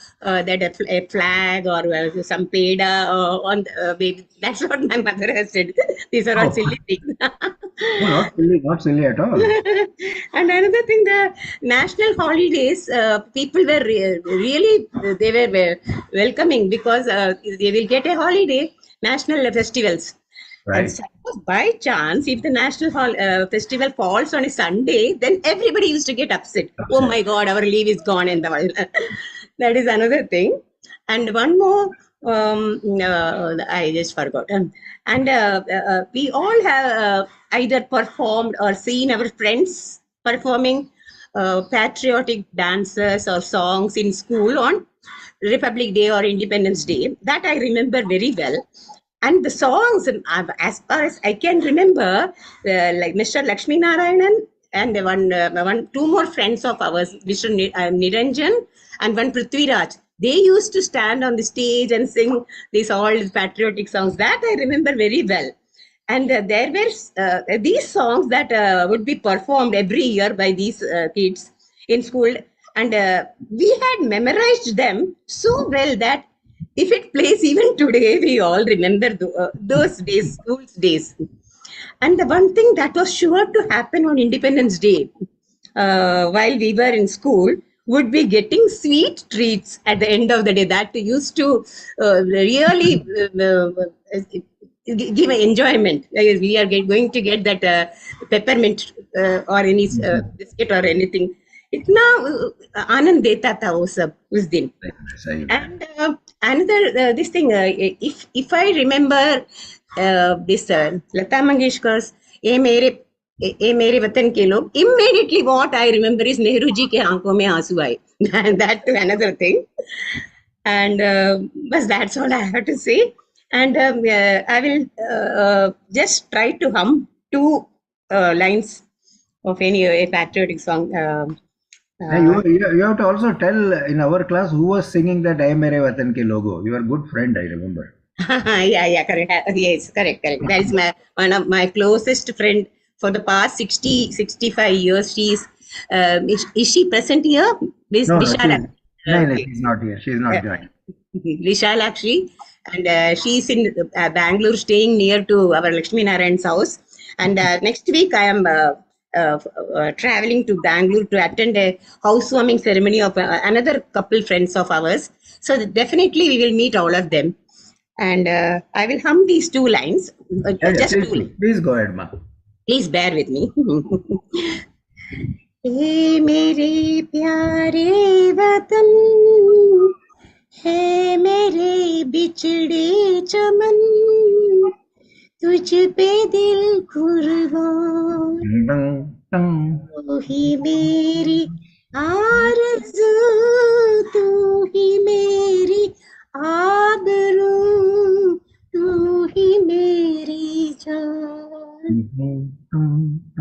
flag or some peda on the baby. That's what my mother has said. These are all Oh, silly things. no, not silly at all. And another thing, the national holidays, people were really they were welcoming because they will get a holiday, national festivals. And Right. suppose by chance, if the national festival falls on a Sunday, then everybody used to get upset. Oh Upset. my God, our leave is gone in the world. That is another thing. And one more, I just forgot. And we all have either performed or seen our friends performing patriotic dances or songs in school on Republic Day or Independence Day. That I remember very well. And the songs, as far as I can remember, like Mr. Lakshmi Narayanan and two more friends of ours, Mr. Niranjan and one Prithviraj, they used to stand on the stage and sing these all patriotic songs. That I remember very well. And there were these songs that would be performed every year by these kids in school. And we had memorized them so well that if it plays even today, we all remember those days, school's days. And the one thing that was sure to happen on Independence Day, while we were in school, would be getting sweet treats at the end of the day. That used to really give an enjoyment. Like we are going to get that peppermint or any biscuit or anything. इतना आनंद देता था वो सब उस दिन. सही में। And another this thing, if I remember this Lata Mangeshkar's ए मेरे वतन के लोग, immediately what I remember is Nehru ji के आंखों में आंसू आए. That too another thing. And but that's all I have to say. And I will just try to hum two lines of a patriotic song. You have to also tell in our class who was singing that "Ay Mere Watan Ke Logo." You are a good friend, I remember. Yeah, correct. Yes, correct. That is one of my closest friend for the past 65 years. Is she present here? Miss No, Vishala. no, Okay. she's not here. She's not joined. Vishal actually, and she's in Bangalore, staying near to our Lakshmi Narayan's house. And next week, I am traveling to Bangalore to attend a housewarming ceremony of another couple friends of ours. So definitely, we will meet all of them. And I will hum these two lines, Yeah, just please, two lines. please go ahead, ma. Please bear with me. हे मेरे प्यारे वतन, है मेरे बिछड़े चमन, तुझ पे दिल कुर्बान, Dun, dun. तू ही मेरी आरज़ू, तू ही मेरी आबरू, तू ही मेरी जान.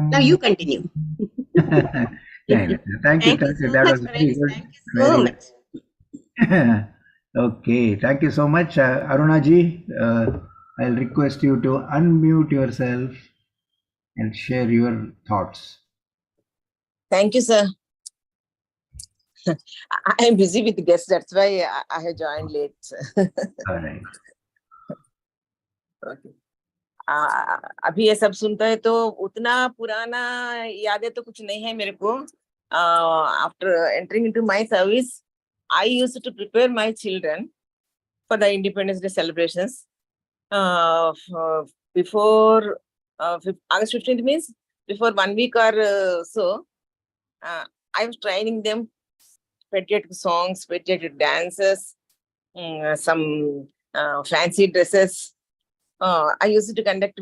Now you continue. Thank you. So That much, was very friends. good. Thank you so much. Okay, thank you so much, Aruna ji. I'll request you to unmute yourself and share your thoughts. Thank you, sir. I am busy with guests. That's why I have joined late. All right. Okay. अभी ये सब सुनता है तो उतना पुराना यादें तो कुछ नहीं है मेरे को. After entering into my service, I used to prepare my children for the Independence Day celebrations. Before August 15th means before 1 week or so, I was training them patriotic songs, patriotic dances, some fancy dresses. I used to conduct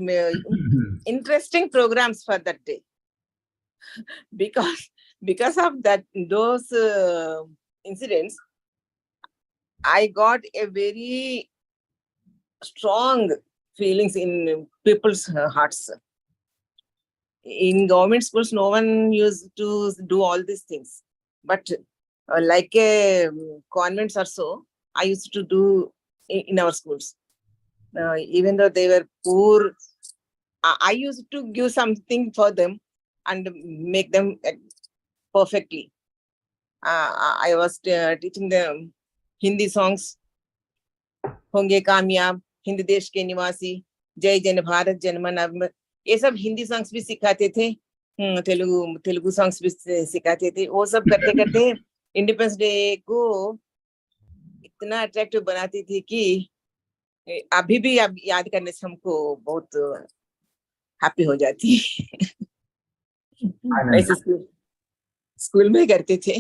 interesting programs for that day. Because of those incidents, I got a very strong feelings in people's hearts. In government schools, no one used to do all these things, but like a convents or so, I used to do in our schools. Even though they were poor, I used to give something for them and make them perfectly. I was teaching them Hindi songs, होंगे कामयाब, हिंद देश के निवासी, जय जन भारत जनमन अमर. ये सब Hindi songs भी सिखाते थे, तेलुगु सॉन्ग्स भी सिखाते थे. वो सब करते करते इंडिपेंडेंस डे को इतना अट्रैक्टिव बनाती थी कि अभी भी अब याद करने से हमको बहुत हैप्पी हो जाती है. ऐसे स्कूल में करते थे.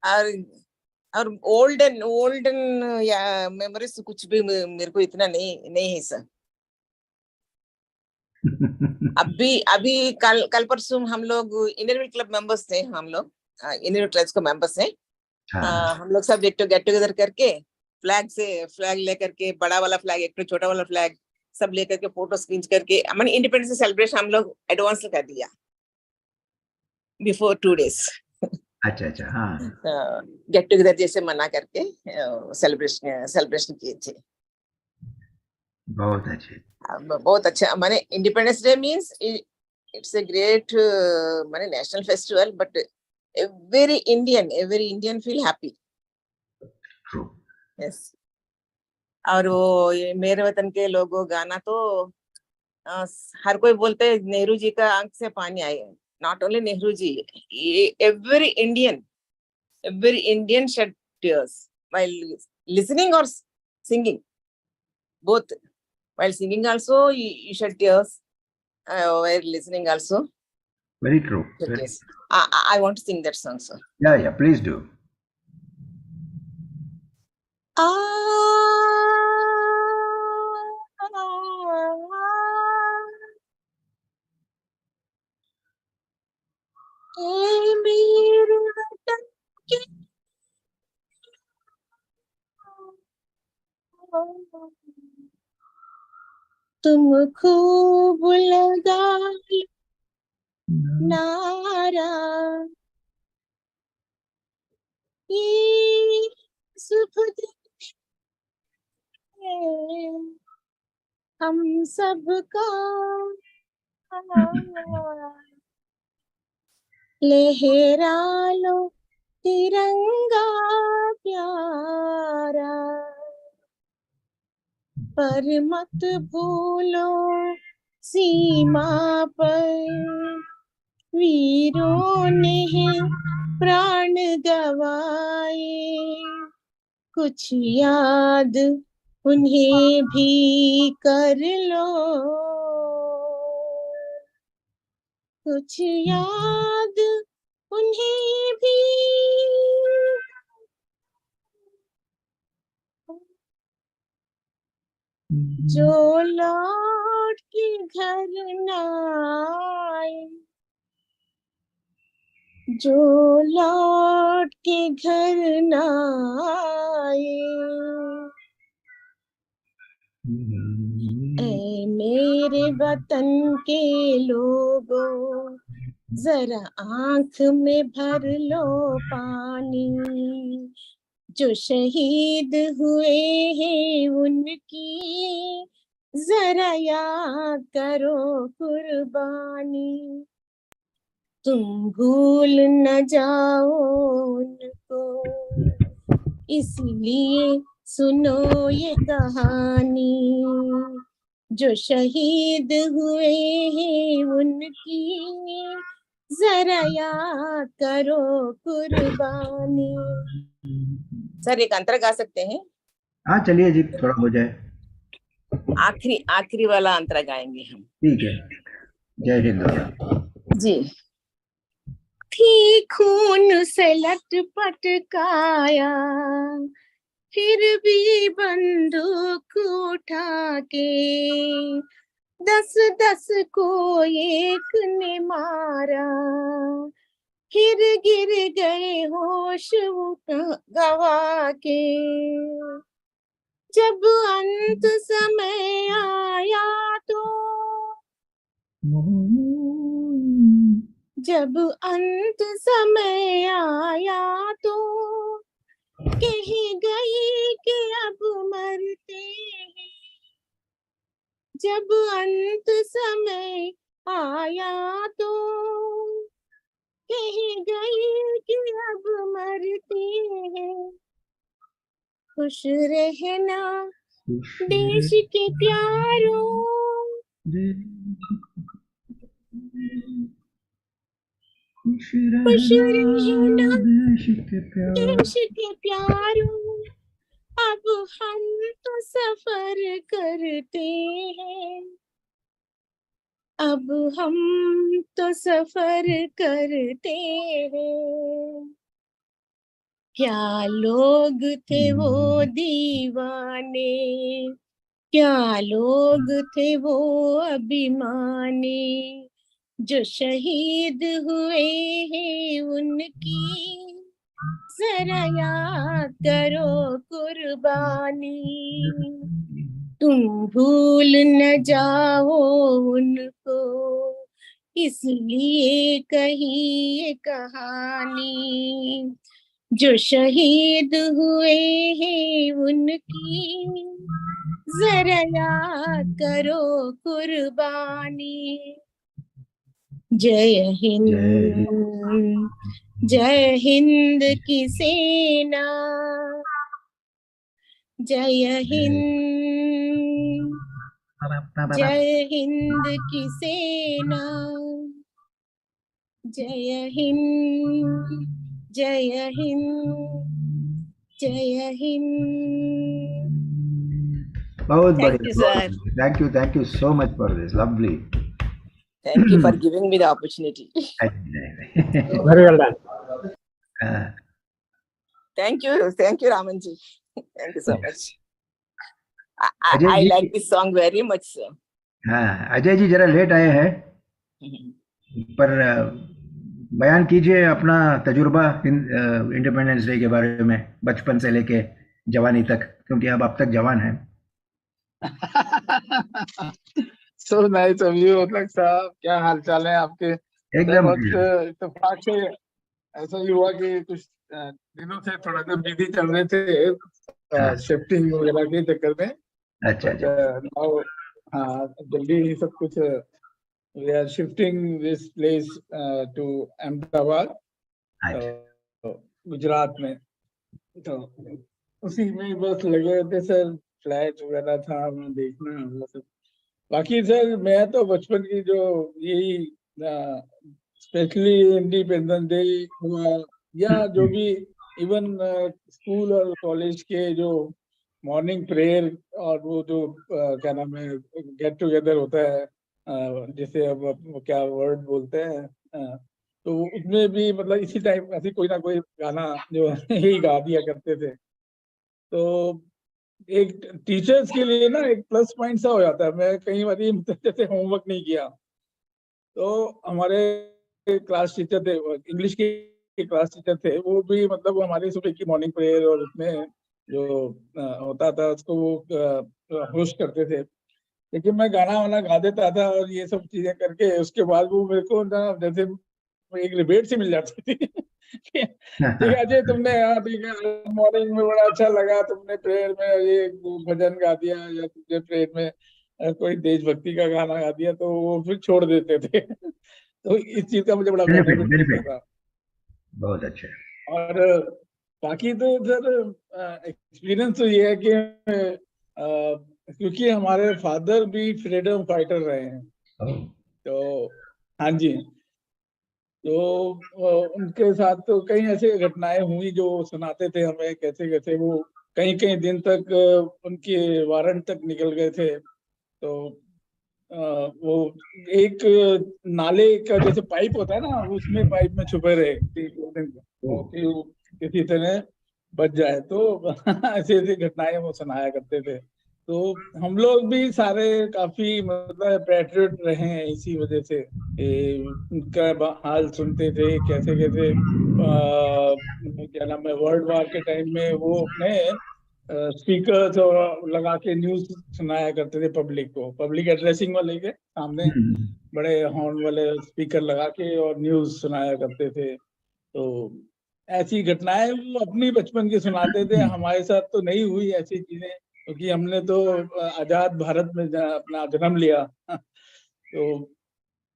और ओल्डन या मेमोरीज कुछ भी मेरे को इतना नहीं है सर. अभी कल परसों हम लोग इंडियन क्लब मेंबर्स थे. हम लोग इंडियन क्लब्स के मेंबर्स हैं. हम लोग सब गेट टुगेदर करके फ्लैग लेकर के, बड़ा वाला फ्लैग, एक तो छोटा वाला फ्लैग, सब लेकर के फोटो खींच करके मैंने इंडिपेंडेंस सेलिब्रेशन हम लोग एडवांस कर दिया बिफोर 2 days. अच्छा हाँ. गेट टुगेदर जैसे मना करके सेलिब्रेशन किए थे. बहुत अच्छा. माने independence day means it's a great माने national festival, but every Indian feel happy. True. Yes. और वो ये मेरे वतन के लोगों गाना तो हर कोई बोलते हैं नेहरू जी का आंख से पानी आए. Not only Nehru ji, every Indian shed tears while listening or singing. Both. While singing also, you shed tears. While listening also. Very true. Yes. I want to sing that song, sir. Yeah, please do. तुम खूब लगा नारा, ये सुख हम सबका लहरा लो तिरंगा प्यारा, पर मत भूलो सीमा पर वीरों ने प्राण गवाए, कुछ याद उन्हें भी कर लो, कुछ याद उन्हें भी। जो लौट के घर न आए, जो लौट के घर न आए, ऐ मेरे वतन के लोगों, जरा आंख में भर लो पानी, जो शहीद हुए हैं उनकी जरा याद करो कुर्बानी, तुम भूल न जाओ उनको, इसलिए सुनो ये कहानी, जो शहीद हुए हैं उनकी जरा याद करो कुर्बानी। सर एक अंतरा गा सकते हैं? हाँ चलिए जी, थोड़ा हो जाए। आखिरी वाला अंतरा गाएंगे हम। ठीक है, जय हिंद जी। थी खून से लटपट काया, फिर भी बंदूक उठा के 10-10 को एक ने मारा, फिर गिर गए होश गवा के, जब अंत समय आया तो, जब अंत समय आया तो कह गई कि अब मरते हैं, जब अंत समय आया तो कह गई कि अब मरते हैं, खुश रहना देश के प्यारों, खुश रहना देश के प्यारों, अब हम तो सफर करते हैं, अब हम तो सफर करते हैं, क्या लोग थे वो दीवाने, क्या लोग थे वो अभिमानी, जो शहीद हुए हैं उनकी जरा याद करो कुर्बानी, तुम भूल न जाओ उनको, इसलिए कही ये कहानी, जो शहीद हुए हैं उनकी जरा याद करो कुर्बानी। जय हिंद, जय हिंद की सेना, जय हिंद, जय हिंद की सेना, जय हिंद, जय हिंद, जय हिंद। बहुत Thank you, sir. बढ़िया, thank you so much for this, lovely. Thank you for giving me the opportunity. Very well done. Thank you, Ramanji. Thank you so much. I जी, like this song very much, sir. हाँ, अजय जी जरा late आए हैं, पर बयान कीजिए अपना तजुर्बा इंडिपेंडेंस डे के बारे में, बचपन से लेके जवानी तक, क्योंकि अब तक जवान हैं। सो नाइस ऑफ यू मतलब साहब, क्या हाल चाल है आपके? एकदम इत्तेफाक से ऐसा ही हुआ कि कुछ दिनों से थोड़ा सा बिजी चल रहे थे शिफ्टिंग वगैरह के चक्कर में। अच्छा नाउ हाँ जल्दी सब कुछ we are shifting this place to Ahmedabad Gujarat में, तो उसी में बस लगे रहते सर, फ्लैट वगैरह था वहाँ देखना वो सब। बाकी सर मैं तो बचपन की जो यही स्पेशली इंडिपेंडेंस डे हुआ या जो भी इवन स्कूल और कॉलेज के जो मॉर्निंग प्रेयर और वो जो क्या नाम है गेट टुगेदर होता है, जिसे अब क्या वर्ड बोलते हैं, तो उसमें भी मतलब इसी टाइप ऐसे कोई ना कोई गाना जो यही गा दिया करते थे। तो एक टीचर्स के लिए ना एक प्लस पॉइंट सा हो जाता है। मैं कई बार जैसे होमवर्क नहीं किया तो हमारे क्लास टीचर थे, इंग्लिश के क्लास टीचर थे, वो भी मतलब हमारी सुबह की मॉर्निंग प्रेयर और उसमें जो होता था उसको वो होस्ट करते थे। लेकिन मैं गाना वाना गा देता था और ये सब चीजें करके उसके बाद वो मेरे को ना जैसे एक रिबेट सी मिल जाती थी कि ठीक है अजय तुमने यहाँ ठीक है मॉर्निंग में बड़ा अच्छा लगा, तुमने प्रेयर में ये भजन गा दिया या तुमने प्रेयर में कोई देशभक्ति का गाना गा दिया, तो वो फिर छोड़ देते थे। तो इस चीज का मुझे बड़ा बेनिफिट बेनिफिट मिलता बेनिफिट था। बहुत अच्छा। और बाकी तो सर एक्सपीरियंस तो ये है कि क्योंकि हमारे फादर भी फ्रीडम फाइटर रहे हैं, तो हाँ जी, तो उनके साथ तो कई ऐसे घटनाएं हुई जो सुनाते थे हमें, कैसे कैसे वो कई कई दिन तक उनके वारंट तक निकल गए थे। तो वो एक नाले का जैसे पाइप होता है ना, उसमें पाइप में छुपे रहे 3 दिन वो कि वो किसी तरह बच जाए। तो ऐसी ऐसी घटनाएं वो सुनाया करते थे। तो हम लोग भी सारे काफी मतलब पैट्रियट रहे हैं इसी वजह से। उनका हाल सुनते थे कैसे कैसे क्या नाम है वर्ल्ड वार के टाइम में वो अपने स्पीकर और लगा के न्यूज सुनाया करते थे पब्लिक को, पब्लिक एड्रेसिंग वाले के सामने बड़े हॉर्न वाले स्पीकर लगा के और न्यूज सुनाया करते थे। तो ऐसी घटनाएं वो अपनी बचपन की सुनाते थे। हमारे साथ तो नहीं हुई ऐसी चीजें क्योंकि हमने तो आजाद भारत में अपना जन्म लिया। तो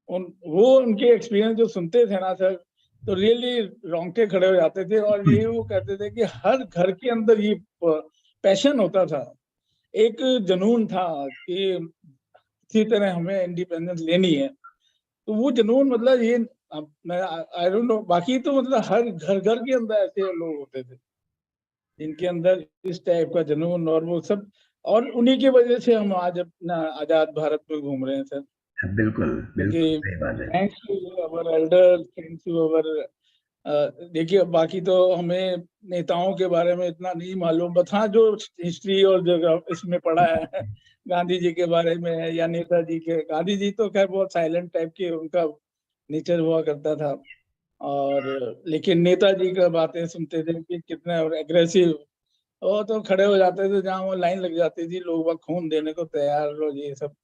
वो उनके एक्सपीरियंस जो सुनते थे ना सर, तो रियली रोंगटे खड़े हो जाते थे। और ये वो कहते थे कि हर घर के अंदर ये पैशन होता था, एक जुनून था कि इसी तरह हमें इंडिपेंडेंस लेनी है। तो वो जुनून मतलब ये मैं आई डोंट नो, बाकी तो मतलब हर घर घर के अंदर ऐसे लोग होते थे जिनके अंदर इस टाइप का जुनून और वो सब, और उन्हीं की वजह से हम आज अपना आजाद भारत में घूम रहे हैं सर। बिल्कुल बिल्कुल क्योंकि सही बात है। Thanks to our elder, thanks to our देखिए बाकी तो हमें नेताओं के बारे में इतना नहीं मालूम, बस हाँ जो हिस्ट्री और जो इसमें पढ़ा है गांधी जी के बारे में या नेताजी के। गांधी जी तो खैर बहुत साइलेंट टाइप के उनका नेचर हुआ करता था, और लेकिन नेताजी का बातें सुनते थे कि कितना एग्रेसिव, वो तो खड़े हो जाते थे जहाँ वो लाइन लग जाती थी, लोग वह खून देने को तैयार और ये सब।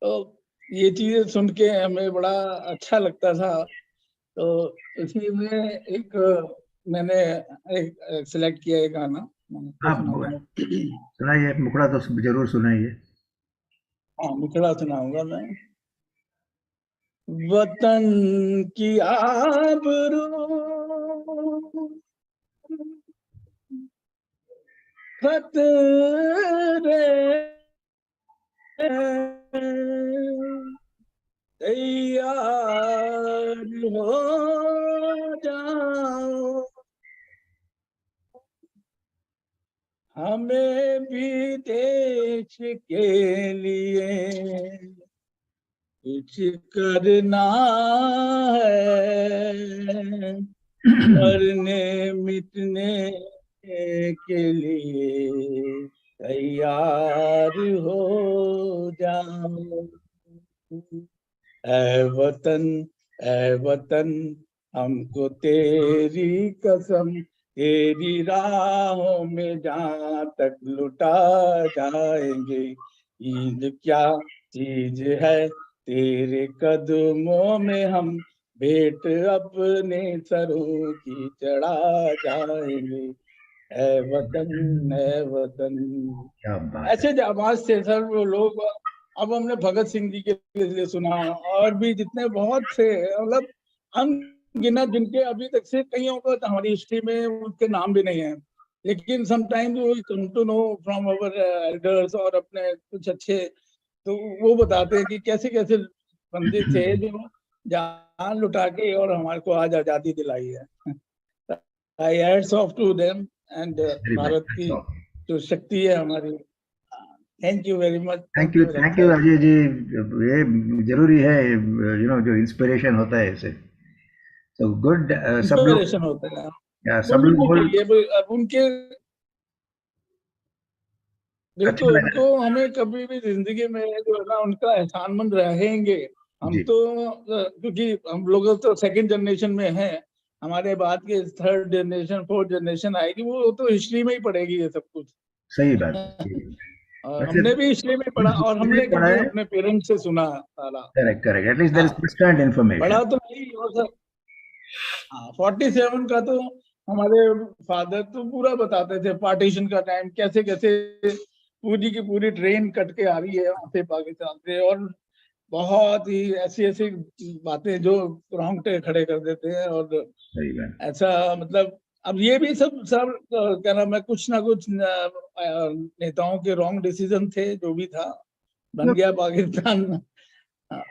तो ये चीजें सुन के हमें बड़ा अच्छा लगता था। तो इसी में एक मैंने एक सिलेक्ट किया एक गाना, मैं आपको आप सुनाता हूँ। सुनाइए, मुखड़ा तो जरूर सुनाइए। हाँ मुखड़ा सुनाऊंगा मैं। वतन की आबरू खतरे तैयार हो जाओ, हमें भी देश के लिए कुछ करना है, मरने मिटने के लिए तैयार हो जाओ। ऐ वतन, ऐ वतन, हमको तेरी कसम, तेरी राहों में जहाँ तक लुटा जाएंगे। ईद क्या चीज है तेरे कदमों में, हम भेंट अपने सरों की चढ़ा जाएंगे। ऐ वतन, ऐ वतन। क्या बात है। ऐसे आवाज से सर वो लोग अब हमने भगत सिंह जी के लिए सुना, और भी जितने बहुत थे, मतलब अनगिनत, जिनके अभी तक से कईयों को हमारी हिस्ट्री में उनके नाम भी नहीं है, लेकिन sometimes we come to know from our elders और अपने कुछ अच्छे, तो वो बताते हैं कि कैसे कैसे बंदे थे जो जान लुटा के और हमारे को आज आजादी दिलाई है। I hats off to them and very Bharat की मच। जो शक्ति है हमारी। Thank you very much. Thank you Ajay ji. ये जरूरी है, जो इंस्पिरेशन होता है इससे। तो गुड। सब लोग, इंस्पिरेशन होता है, सब बोलना लोग भी चाहिए। अब उनके अच्छा देखो, लगा उनको हमें कभी भी जिंदगी में जो है ना उनका एहसानमंद रहेंगे हम जी। तो, क्योंकि हम लोग तो सेकंड जनरेशन में हैं, हमारे बाद के थर्ड जनरेशन फोर्थ जनरेशन आएगी, वो तो हिस्ट्री में ही पढ़ेगी ये सब कुछ। सही बात है। और वैसे हमने भी हिस्ट्री में पढ़ा, और हिस्ट्री हमने में पढ़ा क्योंकि है। अपने पेरेंट्स से सुना सारा। Correct correct, at least there is हाँ, फर्स्ट हैंड इंफॉर्मेशन। पढ़ा तो नहीं और सब। हाँ, 47 का तो हमारे फादर तो पूरा बताते थे, पार्टीशन का टाइम कैसे कैसे पूरी की पूरी ट्रेन कट के आ रही है वहां से पाकिस्तान से, और बहुत ही ऐसी ऐसी बातें जो रोंगटे खड़े कर देते हैं। और सही बात। ऐसा मतलब, अब ये भी सब सब क्या नाम है, कुछ ना कुछ नेताओं के रॉन्ग डिसीजन थे, जो भी था बन गया पाकिस्तान। हाँ,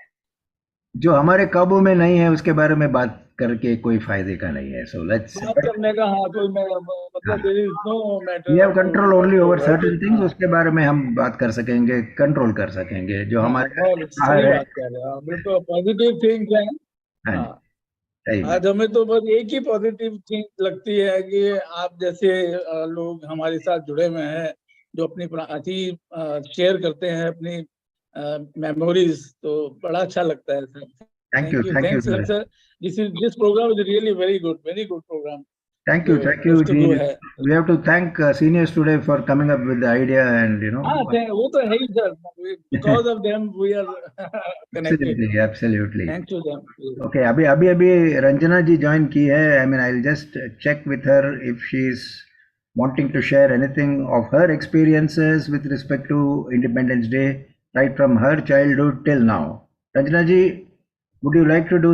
जो हमारे काबू में नहीं है उसके बारे में बात करके कोई फायदे का नहीं है। सो लेट्स, बात करने का, हाँ, कोई मतलब there is no we matter have control only over certain वर्डिक। थिंग्स, हाँ, उसके बारे में हम बात कर सकेंगे, कंट्रोल कर सकेंगे। जो हाँ, हमारे बहुत बाहर सही है। बात कह रहे हो आप, बिल्कुल पॉजिटिव थिंग्स हैं। हाँ जी, हाँ, सही बात। आज हमें तो बस एक ही पॉजिटिव थिंग लगती है कि आप जैसे लोग हमारे साथ जुड़े हुए हैं, जो अपनी अति शेयर करते हैं अपनी मेमोरीज, तो बड़ा अच्छा लगता है sir. Thank you, thank you thanks sir. This program is really very good program जो थैंक यू जी। गुफ्तगू है। We have to thank seniors today for coming up with the idea and हाँ, वो तो है ही sir, because of them we are connected. Absolutely absolutely. Thanks to them. Okay, अभी अभी अभी रंजना जी ज्वाइन की है। I mean I will just check with her if she is wanting to share anything of her experiences with respect to Independence Day, right from her childhood till now. Ranjana ji, would you like to do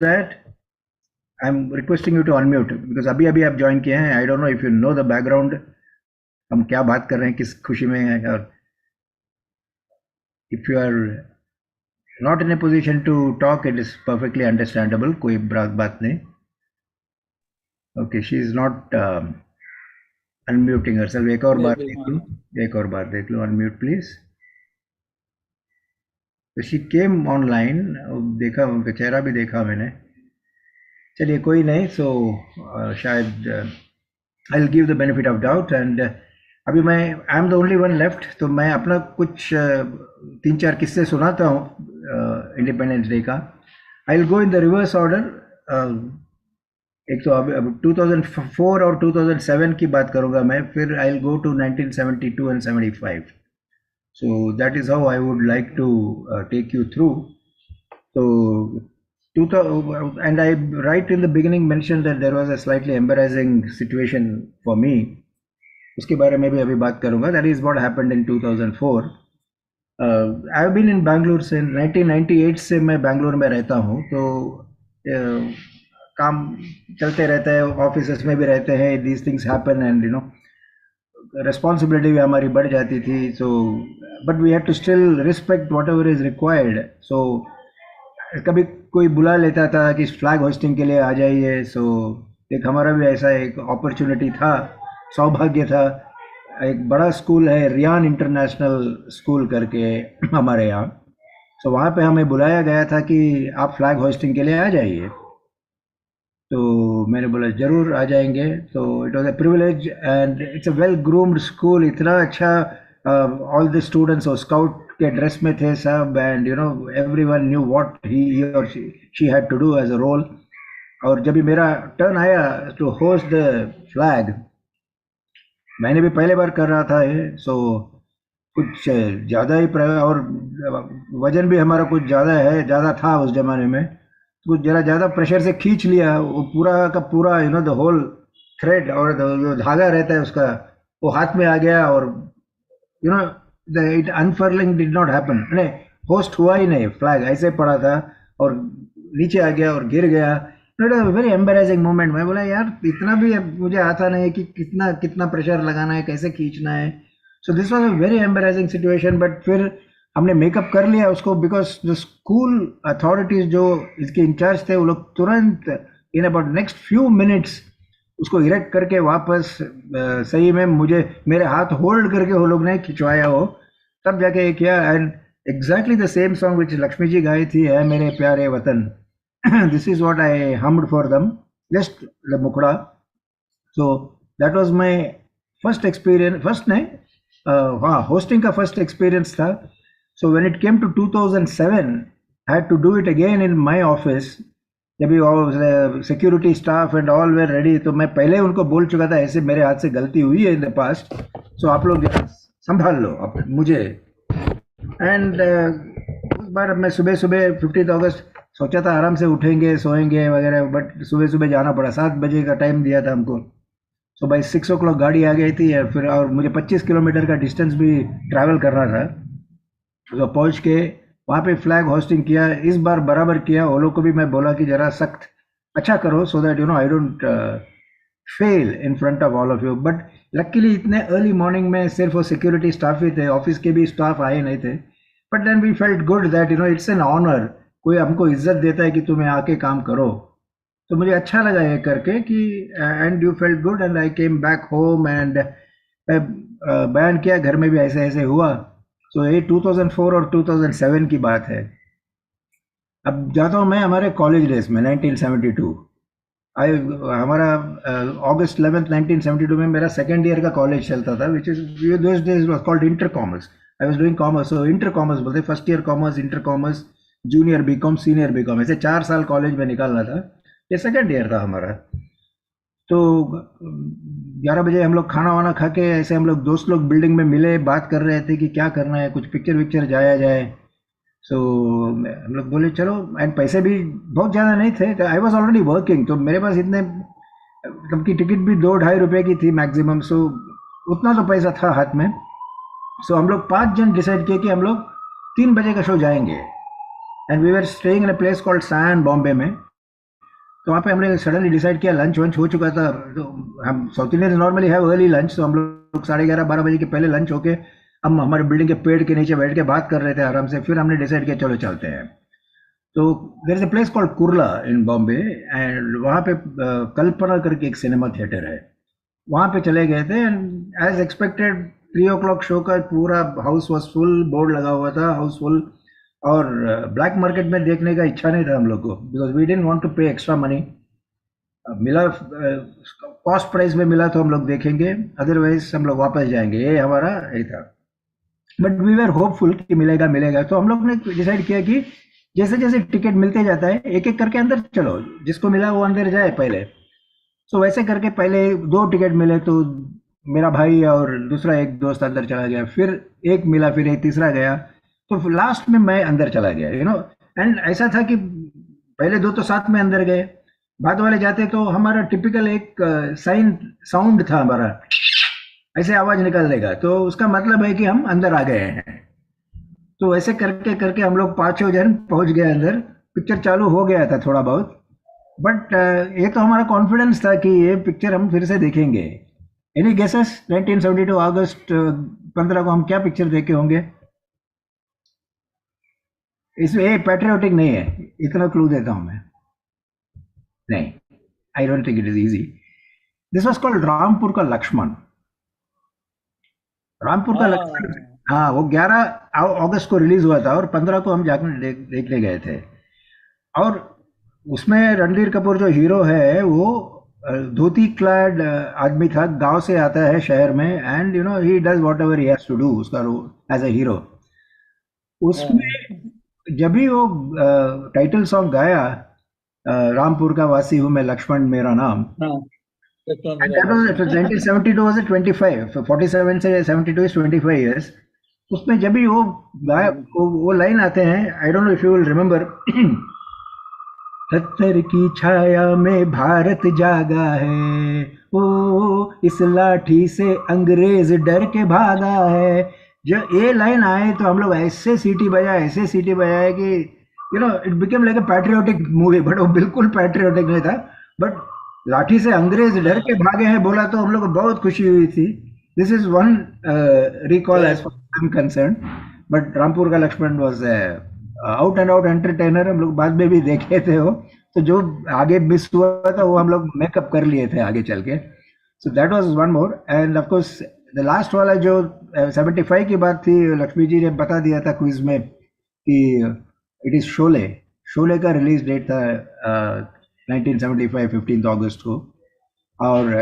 that? I'm requesting you to unmute because अभी अभी आप join किए हैं. I don't know if you know the background. हम क्या बात कर रहे हैं, किस खुशी में हैं, और if you are not in a position to talk, it is perfectly understandable. कोई बात नहीं. Okay, she is not unmuting herself. एक और बार देख लो, एक और बार देख लो. Unmute please. तो शी केम ऑनलाइन, देखा उनका चेहरा भी देखा मैंने. चलिए कोई नहीं. सो शायद I will give the benefit of doubt. And अभी मैं I am the only one left, तो मैं अपना कुछ 3-4 किस्से सुनाता हूँ इंडिपेंडेंस डे का. I will go in the reverse order. एक तो अब 2004 और 2007 की बात करूँगा मैं, फिर I will go to 1972 and 75. So that is how I would like to take you through. So, and I right in the beginning mentioned that there was a slightly embarrassing situation for me. उसके बारे में भी अभी बात करूँगा. That is what happened in 2004. I have been in Bangalore since 1998 से मैं बैंगलोर में रहता हूँ. तो काम चलते रहता है, ऑफिस में भी रहते हैं. These things happen and responsibility भी हमारी बढ़ जाती थी. So but we had to still respect whatever is required. So कभी कोई बुला लेता था कि फ्लैग होस्टिंग के लिए आ जाइए. सो एक हमारा भी ऐसा एक अपॉर्चुनिटी था, सौभाग्य था. एक बड़ा स्कूल है, रियान इंटरनेशनल स्कूल करके हमारे यहाँ. सो वहाँ पे हमें बुलाया गया था कि आप फ्लैग होस्टिंग के लिए आ जाइए. तो मैंने बोला जरूर आ जाएंगे. तो it was a privilege and it's a well groomed school. इतना अच्छा, ऑल द स्टूडेंट्स और स्काउट के ड्रेस में थे सब. And everyone knew what he or she had to do as a role. और जब भी मेरा टर्न आया टू होस्ट द फ्लैग, मैंने भी पहले बार कर रहा था ये. सो कुछ ज़्यादा ही और वजन भी हमारा कुछ ज़्यादा था उस जमाने में. कुछ जरा ज़्यादा प्रेशर से खींच लिया. वो पूरा का पूरा द होल थ्रेड और जो धागा रहता है उसका, वो हाथ में आ गया. और इट अनफर्लिंग डिड नॉट हैपन, नहीं होस्ट हुआ ही नहीं, फ्लैग ऐसे पड़ा था और नीचे आ गया और गिर गया। It was a very embarrassing moment. मैं बोला यार इतना भी अब मुझे आता नहीं कि कितना कितना प्रेशर लगाना है, कैसे खींचना है। So this was a very embarrassing situation. But फिर हमने मेकअप कर लिया उसको, बिकॉज द स्कूल अथॉरिटीज जो इसके इंचार्ज थे वो लोग तुरंत in about next few minutes उसको इरेक्ट करके वापस सही में मुझे मेरे हाथ होल्ड करके वो लोग ने खिंचवाया हो, तब जाके ये किया। And exactly the same song which Lakshmi ji गाई थी, है मेरे प्यारे वतन। This is what I hummed for them, just the मुखड़ा। So that was my first experience, first नहीं हाँ होस्टिंग का फर्स्ट एक्सपीरियंस था। So when it came to 2007 I had to do it again in my office. जब भी security staff and all were ready, तो मैं पहले उनको बोल चुका था ऐसे मेरे हाथ से गलती हुई है इन द पास्ट, सो आप लोग संभाल लो अब मुझे। एंड उस बार मैं सुबह सुबह 15 अगस्त सोचा था आराम से उठेंगे सोएंगे वगैरह, बट सुबह सुबह जाना पड़ा। 7 बजे का टाइम दिया था हमको। सो बाई 6 o'clock गाड़ी आ गई थी फिर, और मुझे 25 किलोमीटर का डिस्टेंस भी ट्रैवल करना था। तो पहुंच के वहाँ पे फ्लैग होस्टिंग किया। इस बार बराबर किया। वो लोग को भी मैं बोला कि जरा सख्त अच्छा करो, so that you no I don't fail in front of all of you. But luckily इतने अर्ली मॉर्निंग में सिर्फ वो सिक्योरिटी स्टाफ ही थे, ऑफिस के भी स्टाफ आए नहीं थे। But then we felt good that you know it's an honour, कोई हमको इज्जत देता है कि तुम्हें आके काम करो। तो मुझे अच्छा लगा ये करके कि and you felt good and I came back home and बयान किया घर में भी ऐसे ऐसे हुआ। तो ये 2004 और 2007 की बात है। अब जाता हूँ मैं हमारे कॉलेज डेज में 1972। हमारा अगस्त 11 1972 में मेरा सेकेंड ईयर का कॉलेज चलता था, which is those days was called inter commerce. I was doing commerce, so inter commerce बोलते, first year commerce, inter commerce, junior BCom, senior BCom, ऐसे 4 साल कॉलेज में निकालना था। ये सेकेंड ईयर था हमारा। तो 11 बजे हम लोग खाना वाना खा के ऐसे हम लोग दोस्त लोग बिल्डिंग में मिले, बात कर रहे थे कि क्या करना है, कुछ पिक्चर विक्चर जाया जाए। सो हम लोग बोले चलो, एंड पैसे भी बहुत ज़्यादा नहीं थे। आई वॉज ऑलरेडी वर्किंग, तो मेरे पास इतने तब की टिकट भी 2-2.5 रुपए की थी मैक्सिमम। सो उतना तो पैसा था हाथ में। सो हम लोग 5 जन डिसाइड किए कि हम लोग 3 बजे का शो जाएंगे। And we were staying in a place called Sion, Bombay में। तो वहाँ पे हमने सडनली डिसाइड किया, लंच वंच हो चुका था। तो हम south Indians normally have early lunch, तो हम लोग 11:30-12 बजे के पहले लंच होके हम हमारे बिल्डिंग के पेड़ के नीचे बैठ के बात कर रहे थे आराम से। फिर हमने डिसाइड किया चलो चलते हैं। तो there is a place called Kurla in Bombay, and वहाँ पे कल्पना करके एक सिनेमा थिएटर है, वहाँ पे चले गए थे। And as expected 3 o'clock show का पूरा हाउस वॉज फुल, बोर्ड लगा हुआ था हाउसफुल। और ब्लैक मार्केट में देखने का इच्छा नहीं था हम लोग को, because we didn't want to pay extra money. मिला कॉस्ट प्राइस में मिला तो हम लोग देखेंगे, अदरवाइज हम लोग वापस जाएंगे, ये हमारा यही था। बट वी वर होपफुल कि मिलेगा मिलेगा। तो हम लोग ने डिसाइड किया कि जैसे जैसे टिकट मिलते जाता है एक एक करके अंदर चलो, जिसको मिला वो अंदर जाए पहले। सो वैसे करके पहले 2 टिकट मिले, तो मेरा भाई और दूसरा एक दोस्त अंदर चला गया, फिर एक मिला, फिर एक तीसरा गया, तो लास्ट में मैं अंदर चला गया, यू नो। एंड ऐसा था कि पहले 2 तो साथ में अंदर गए, बाद वाले जाते तो हमारा टिपिकल एक साउंड था हमारा, ऐसे आवाज निकल देगा, तो उसका मतलब है कि हम अंदर आ गए हैं। तो ऐसे करके करके हम लोग 5 जन पहुंच गए अंदर। पिक्चर चालू हो गया था थोड़ा बहुत, बट ये तो हमारा कॉन्फिडेंस था कि ये पिक्चर हम फिर से देखेंगे। एनी गेसेस 1972 अगस्त 15 को हम क्या पिक्चर देखे होंगे? इसमें ये पैट्रियोटिक नहीं है, इतना क्लू देता हूं मैं। नहीं, I don't think it is easy. This was called Rampur का लक्ष्मण। रामपुर का लक्ष्मण, हाँ, वो 11 अगस्त को रिलीज हुआ था और 15 को हम जाकर देखने गए थे। और उसमें रणबीर कपूर जो हीरो है वो धोती क्लैड आदमी था, गांव से आता है शहर में, and you know he does whatever he has to do, उसका रोल एज ए हीरो। उसमें जब भी वो टाइटल सॉन्ग गाया, रामपुर का वासी हूँ मैं, लक्ष्मण मेरा नाम, and that was 1972 was 25, 47 से 72 is 25 years। उसमें जब भी वो गाया, वो लाइन आते हैं, I don't know if you will remember, पत्थर की छाया में भारत जागा है, ओ इस लाठी से अंग्रेज डर के भागा है, जब ये लाइन आए तो हम लोग ऐसे सीटी बजाए कि it became like a patriotic movie, but वो बिल्कुल पैट्रियोटिक नहीं था। बट लाठी से अंग्रेज डर के भागे हैं बोला तो हम लोग को बहुत खुशी हुई थी। This is one recall as far I am concern. But Rampur का Lakshman was out and out entertainer. हम लोग बाद में भी देखे थे वो, तो जो आगे मिस हुआ था वो हम लोग मेकअप कर लिए थे आगे चल के। सो that was one more. End of course the last वाला जो 75 की बात थी, लक्ष्मी जी ने बता दिया था क्विज में कि इट इज शोले। शोले का रिलीज डेट था 1975 15 अगस्त को। और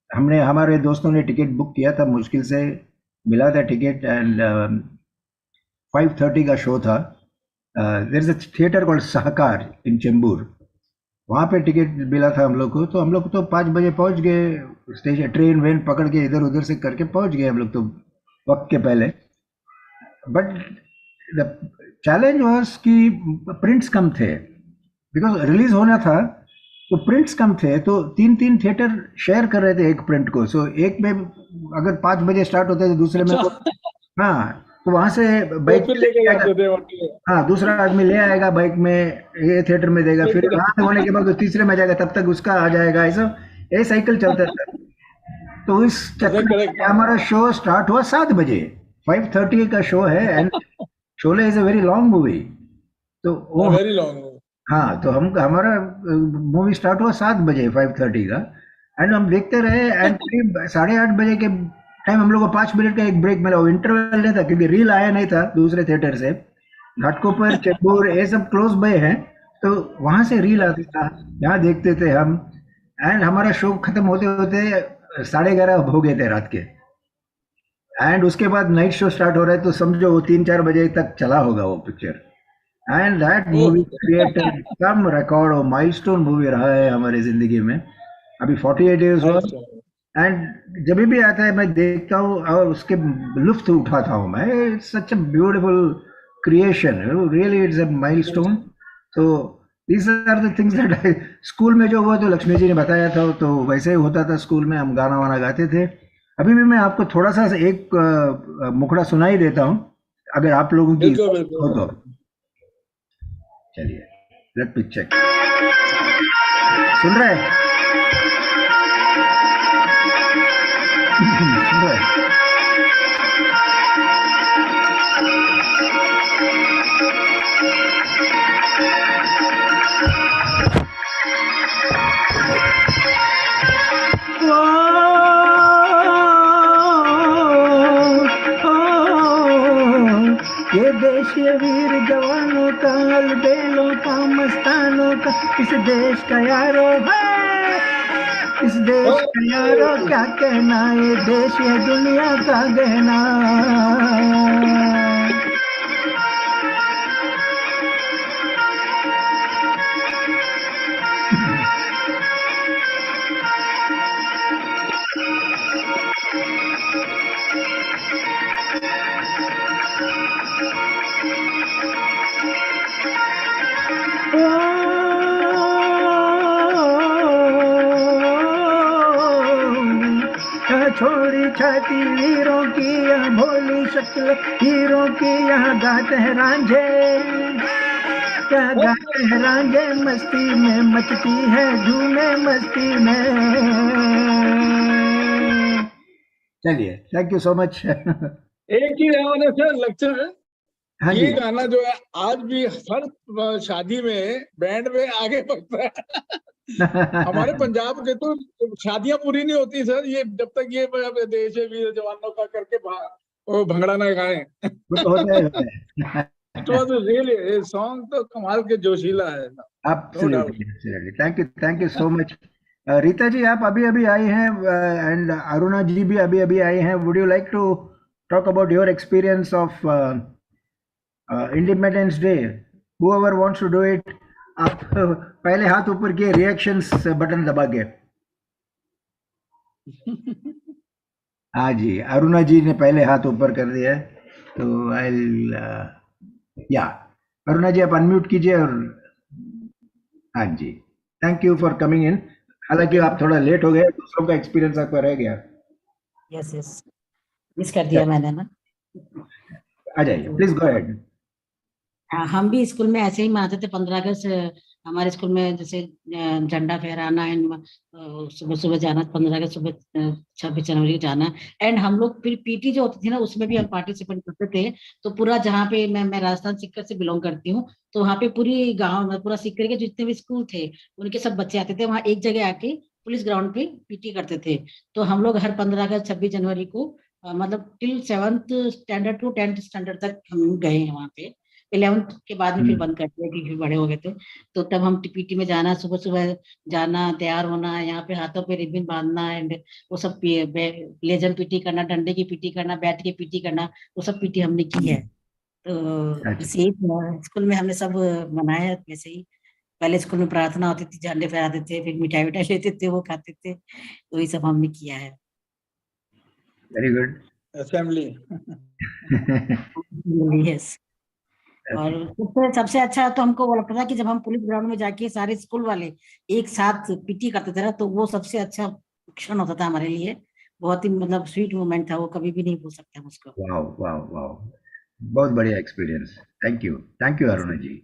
हमने हमारे दोस्तों ने टिकट बुक किया था, मुश्किल से मिला था टिकट। एंड 5:30 का शो था। There is a theatre called Sahakar in Chembur, वहाँ पे टिकट मिला था हम लोग को। तो हम लोग तो 5 बजे पहुँच गए स्टेशन, ट्रेन वेन पकड़ के इधर उधर से करके पहुँच गए हम लोग तो वक्त के पहले। बट द चैलेंज वाज कि प्रिंट्स कम थे, बिकॉज रिलीज होना था तो प्रिंट्स कम थे। तो 3 थिएटर शेयर कर रहे थे एक प्रिंट को। सो एक में अगर 5 बजे स्टार्ट होते थे, दूसरे में हाँ, तो वहां से बाइक फिर लेके जाते थे वहाँ। हाँ, दूसरा आदमी ले आएगा बाइक में, ये थिएटर में देगा, फिर वहां से होने के बाद वो तीसरे में जाएगा, तब तक उसका आ जाएगा। ऐसा ये साइकिल चलता था। तो इस चक्कर में हमारा शो स्टार्ट हुआ 7 बजे। 5:30 का शो है and Sholay is a very long movie. तो वो वेरी लॉन्ग। हाँ, तो हमारा मूवी स्टार्ट हुआ 7 बजे 5:30 का। एंड हम देखते रहे एंड करीब 8:30 बजे के टाइम हम लोग को 5 मिनट का एक ब्रेक मिला। वो इंटरवल नहीं था क्योंकि रील आया नहीं था दूसरे थिएटर से। घाटकोपर, चेंबूर ये सब क्लोज बाय है, तो वहां से रील आता था, यहाँ देखते थे हम। एंड हमारा शो खत्म होते होते 11:30 हो गए थे रात के। एंड उसके बाद नाइट शो स्टार्ट हो रहा है, तो समझो वो 3-4 बजे तक चला होगा वो picture. And that movie created some record और माइलस्टोन मूवी रहा है हमारी जिंदगी में। अभी 48 इयर्स हुआ एंड जब भी आता है मैं देखता हूँ और उसके लुत्फ उठाता हूँ मैं। It's such a beautiful creation, really it's a milestone. तो these are the things that I school में जो हुआ तो लक्ष्मी जी ने बताया था, तो वैसे ही होता था स्कूल में, हम गाना वाना गाते थे। अभी भी मैं आपको थोड़ा सा एक मुखड़ा सुनाई देता हूँ अगर आप लोगों की हो तो। चलिए लेट मी चेक। सुन रहे हैं? सुन रहे हैं? ये देश ये वीर जवानों का, अलबेलों का, मस्तानों का, इस देश का यारो है, इस देश का यारो क्या कहना, ये देश ये दुनिया का गहना। छोड़ी छाती वीरों की यहाँ भोली शक्ल हीरों की, यहाँ गाते हैं रांझे, क्या गाते हैं रांझे, मस्ती में मचती है झूमे मस्ती में। चलिए, थैंक यू सो मच। एक ही रहने से लेक्चर है। हाँ ये जी, गाना जो है आज भी हर शादी में बैंड में आगे बढ़ता है। हमारे पंजाब के तो शादियां पूरी नहीं होती सर, ये जब तक ये देश वीर जवानों का करके वो भंगड़ा ना गाएं। वो तो होता है। तो रियली सॉन्ग तो कमाल के जोशीला है। Absolutely. Thank you so much. Rita ji आप अभी अभी आई हैं एंड अरुणा जी भी अभी अभी आई हैं। Would you like to talk about your experience of independence day? whoever wants to do it, आप पहले हाथ ऊपर किए, रिएक्शंस बटन दबा के। हाँ जी, अरुणा जी ने पहले हाथ ऊपर कर दिया है, तो या अरुणा जी आप अनम्यूट कीजिए। और हाँ जी, thank you for coming in. हालांकि आप थोड़ा लेट हो गए, दूसरों का एक्सपीरियंस आपका रह गया। यस मिस कर दिया मैंने ना। आ जाइए, प्लीज गो अहेड। हम भी स्कूल में ऐसे ही मनाते थे 15 अगस्त। हमारे स्कूल में जैसे झंडा फहराना एंड सुबह सुबह जाना, 15 अगस्त सुबह, 26 जनवरी को जाना। एंड हम लोग फिर पीटी जो होती थी ना, उसमें भी हम पार्टिसिपेट करते थे। तो पूरा जहाँ पे मैं राजस्थान सीकर से बिलोंग करती हूँ, तो वहाँ पे पूरी गाँव में पूरा सीकर के जितने भी स्कूल थे, उनके सब बच्चे आते थे वहाँ एक जगह आके पुलिस ग्राउंड पे पीटी करते थे। तो हम लोग हर 15 अगस्त 26 जनवरी को मतलब till 7th standard to 10th standard तक हम गए हैं वहाँ पे। 11th के बाद में फिर बंद कर दिया क्योंकि बड़े हो गए थे। तो तब हम पीटी में जाना, सुबह सुबह जाना, तैयार होना, यहाँ पे हाथों पे रिबन बांधना एंड वो सब लेजर पीटी करना, डंडे की पीटी करना, बैट की पीटी करना, वो सब पीटी हमने की है। तो अच्छा, बस यही स्कूल में हमने सब मनाया है वैसे ही। पहले स्कूल में प्रार्थना होती थी, झंडे फहराते थे, फिर मिठाई विठाई लेते थे, वो खाते थे। तो ये सब हमने किया है। Very good. असेंबली। यस। और सबसे अच्छा तो हमको वो लगता था कि जब हम पुलिस ग्राउंड में जाके सारे स्कूल वाले एक साथ पीटी करते थे ना, तो वो सबसे अच्छा क्षण होता था हमारे लिए। बहुत ही मतलब स्वीट मोमेंट था वो, कभी भी नहीं भूल सकते हम उसको। वाओ वाओ वाओ, बहुत बढ़िया experience. Thank you Aruna ji.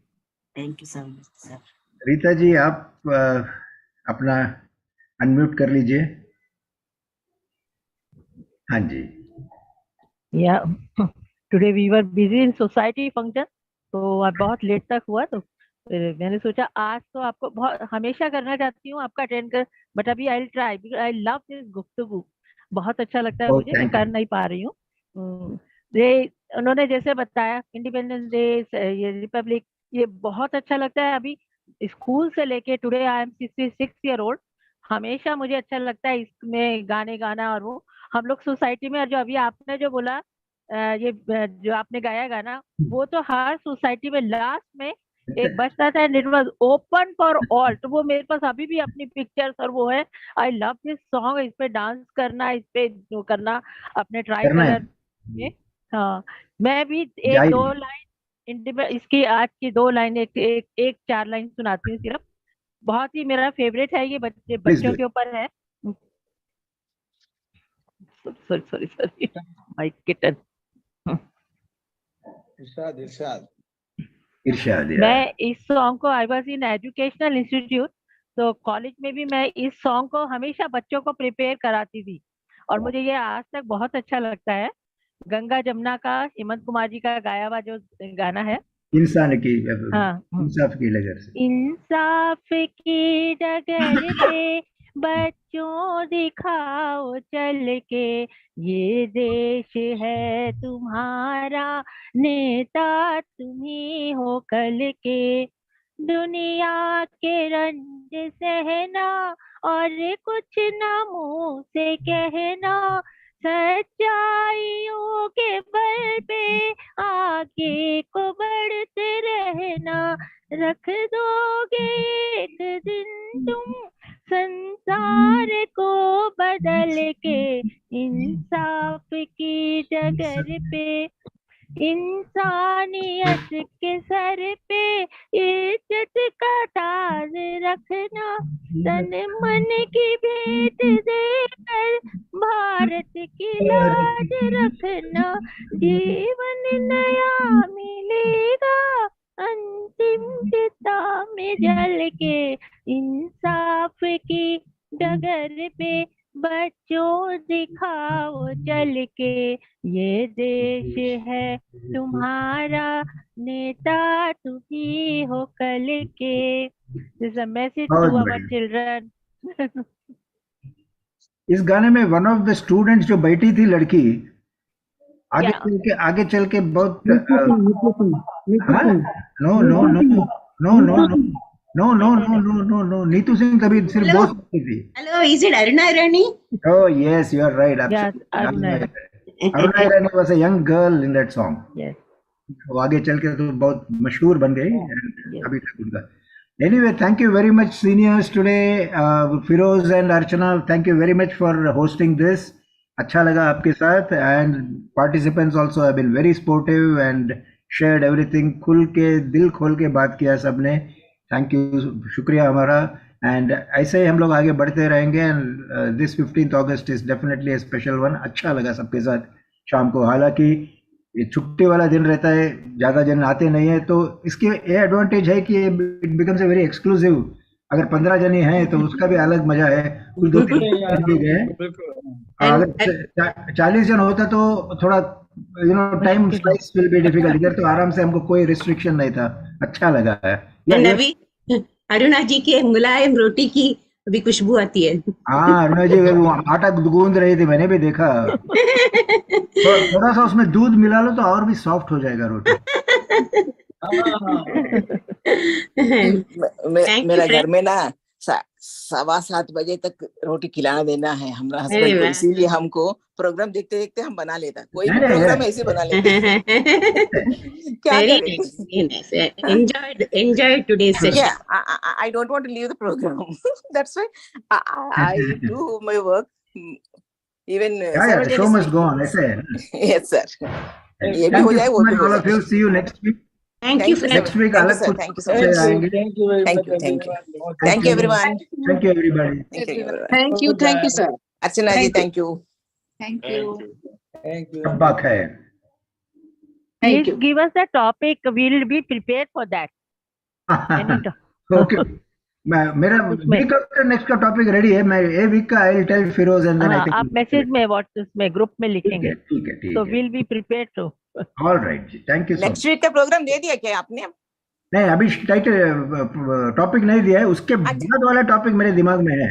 Thank you so much sir. Rita ji, आप अपना अनम्यूट कर लीजिए। हाँ जी। Yeah, today we were busy in society function, तो आज बहुत लेट तक हुआ। तो फिर मैंने सोचा आज तो आपको बहुत हमेशा करना चाहती हूँ आपका अटेंड कर, बट अभी I try because I love this गुफ्तगू। बहुत अच्छा लगता है ओह, मुझे, मैं थैंक कर यू। नहीं पा रही हूँ। ये उन्होंने जैसे बताया इंडिपेंडेंस डे, ये रिपब्लिक, ये बहुत अच्छा लगता है। अभी स्कूल से लेके today I am 66 year old, हमेशा मुझे अच्छा लगता है इसमें गाने गाना। और वो हम लोग सोसाइटी में, और जो अभी आपने जो बोला जो आपने गाया गाना, वो तो हर सोसाइटी में लास्ट में एक बचता था and it was open for all. तो वो मेरे पास अभी भी अपनी पिक्चर्स और वो है। आई लव दिस सॉन्ग, इस पे डांस करना, इस पे जो करना अपने ट्राई करना है। कलर में। हाँ, मैं भी एक दो जाइए। लाइन इसकी आज की 2 लाइन, एक 4 लाइन सुनाती हूँ सिर्फ। बहुत ही मेरा फेवरेट है, ये प्लीज बच्चों डू। के ऊपर है। Sorry sorry sorry, my kitten. इरशाद इरशाद। इरशाद यार। मैं इस सॉन्ग को, I was in educational institute, तो कॉलेज में भी मैं इस सॉन्ग को हमेशा बच्चों को प्रिपेयर कराती थी, और मुझे ये आज तक बहुत अच्छा लगता है। गंगा जमुना का हेमंत कुमार जी का गाया हुआ जो गाना है। इंसान की हाँ, इंसाफ की नजर से। इंसाफ की डगर पे बच्चों दिखाओ चल के, ये देश है तुम्हारा, नेता तुम्ही हो कल के। दुनिया के रंज सहना और कुछ ना मुंह से कहना, सच्चाइयों के बल पे आगे को बढ़ते रहना। रख दोगे एक दिन तुम संसार को बदल के, इंसाफ की डगर पे, इंसानियत के सर पे इज्जत का ताज रखना। तन मन की भेंट देकर भारत की लाज रखना। जीवन नया मिलेगा अंतिम चिता में जल के, इंसाफ की डगर पे बच्चों दिखाओ चल के, ये देश है तुम्हारा, नेता तुम ही हो कल के। दिस अ मैसेज बहुत टू आवर बढ़िया। चिल्ड्रन। इस गाने में वन ऑफ द स्टूडेंट्स जो बैठी थी लड़की, आगे चल के बहुत हाँ? No no no no no no no no no no no no, Neetu Singh तभी सिर्फ Hello? बोल सकती थी। Hello, is it Aruna Irani? Oh yes, you are right. Yes, Absolutely. Aruna. Aruna Irani was a young girl in that song. Yes, वो आगे चल के तो बहुत मशहूर बन गई yes. अभी तक उनका। Anyway, thank you very much, seniors, today. Firoz and Archana, thank you very much for hosting this. अच्छा लगा आपके साथ, and participants also have been very sportive and shared everything. खुल के दिल खोल के बात किया सबने। थैंक यू, शुक्रिया हमारा। एंड ऐसे ही हम लोग आगे बढ़ते रहेंगे। And this 15th August is definitely A special one. अच्छा लगा सबके साथ शाम को। हालांकि ये छुट्टी वाला दिन रहता है, ज्यादा जन आते नहीं है, तो इसके ये एडवांटेज है कि it becomes a very exclusive. अगर 15 जने हैं तो उसका भी अलग मजा है, कुछ 2-3 भी गए। अगर 40 जन होता तो थोड़ा time slice will be difficult. इधर तो आराम से हमको कोई रिस्ट्रिक्शन नहीं था, अच्छा लगा है। एंड अभी अरुणा जी के मुलायम रोटी की अभी खुशबू आती है। हाँ, अरुणा जी वो आटा गूंद रही थी, मैंने भी देखा। थोड़ा सा उसमें दूध मिला लो तो और भी सॉफ्ट हो जाएगा रोटी। मेरा घर में ना 7:15 बजे तक रोटी खिलाना देना है हमारा हस्बैंड को, इसीलिए हमको प्रोग्राम देखते देखते हम बना लेता, कोई भी प्रोग्राम ऐसे बना लेते। क्या करें? Enjoy today's session. Yeah, I don't want to leave the program. That's why I do my work even the show must go on, ऐसे है। Yes sir. ये भी हो जाए, वो भी हो all of you, see you next week. Thank you. Next week अलग कुछ thank you so much. Thank you very much. Thank you everyone. Thank you everybody. Thank you sir. Archana ji, thank you. Thank you. डब्बा खैर। Please give us the topic. We will be prepared for that. Okay. मेरा week after next का topic ready है। मैं a week का I will tell Firoz and then I think आप message में WhatsApp में ग्रुप में लिखेंगे। ठीक है तो will be prepared to. Alright जी, thank you so much. Next week का प्रोग्राम दे दिया क्या आपने? नहीं, अभी टॉपिक नहीं दिया है, उसके बाद वाला टॉपिक मेरे दिमाग में है।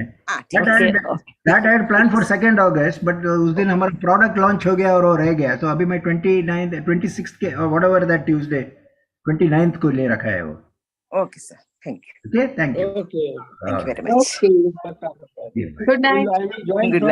That I had plan for 2 August, but उस दिन हमारा प्रोडक्ट लॉन्च हो गया और वो रह गया, तो अभी मैं 29 26 के और व्हाटएवर दैट ट्यूसडे 29 को ले रखा है वो। Okay sir, thank you. Okay, thank you. Thank you very much. Good night. Good night.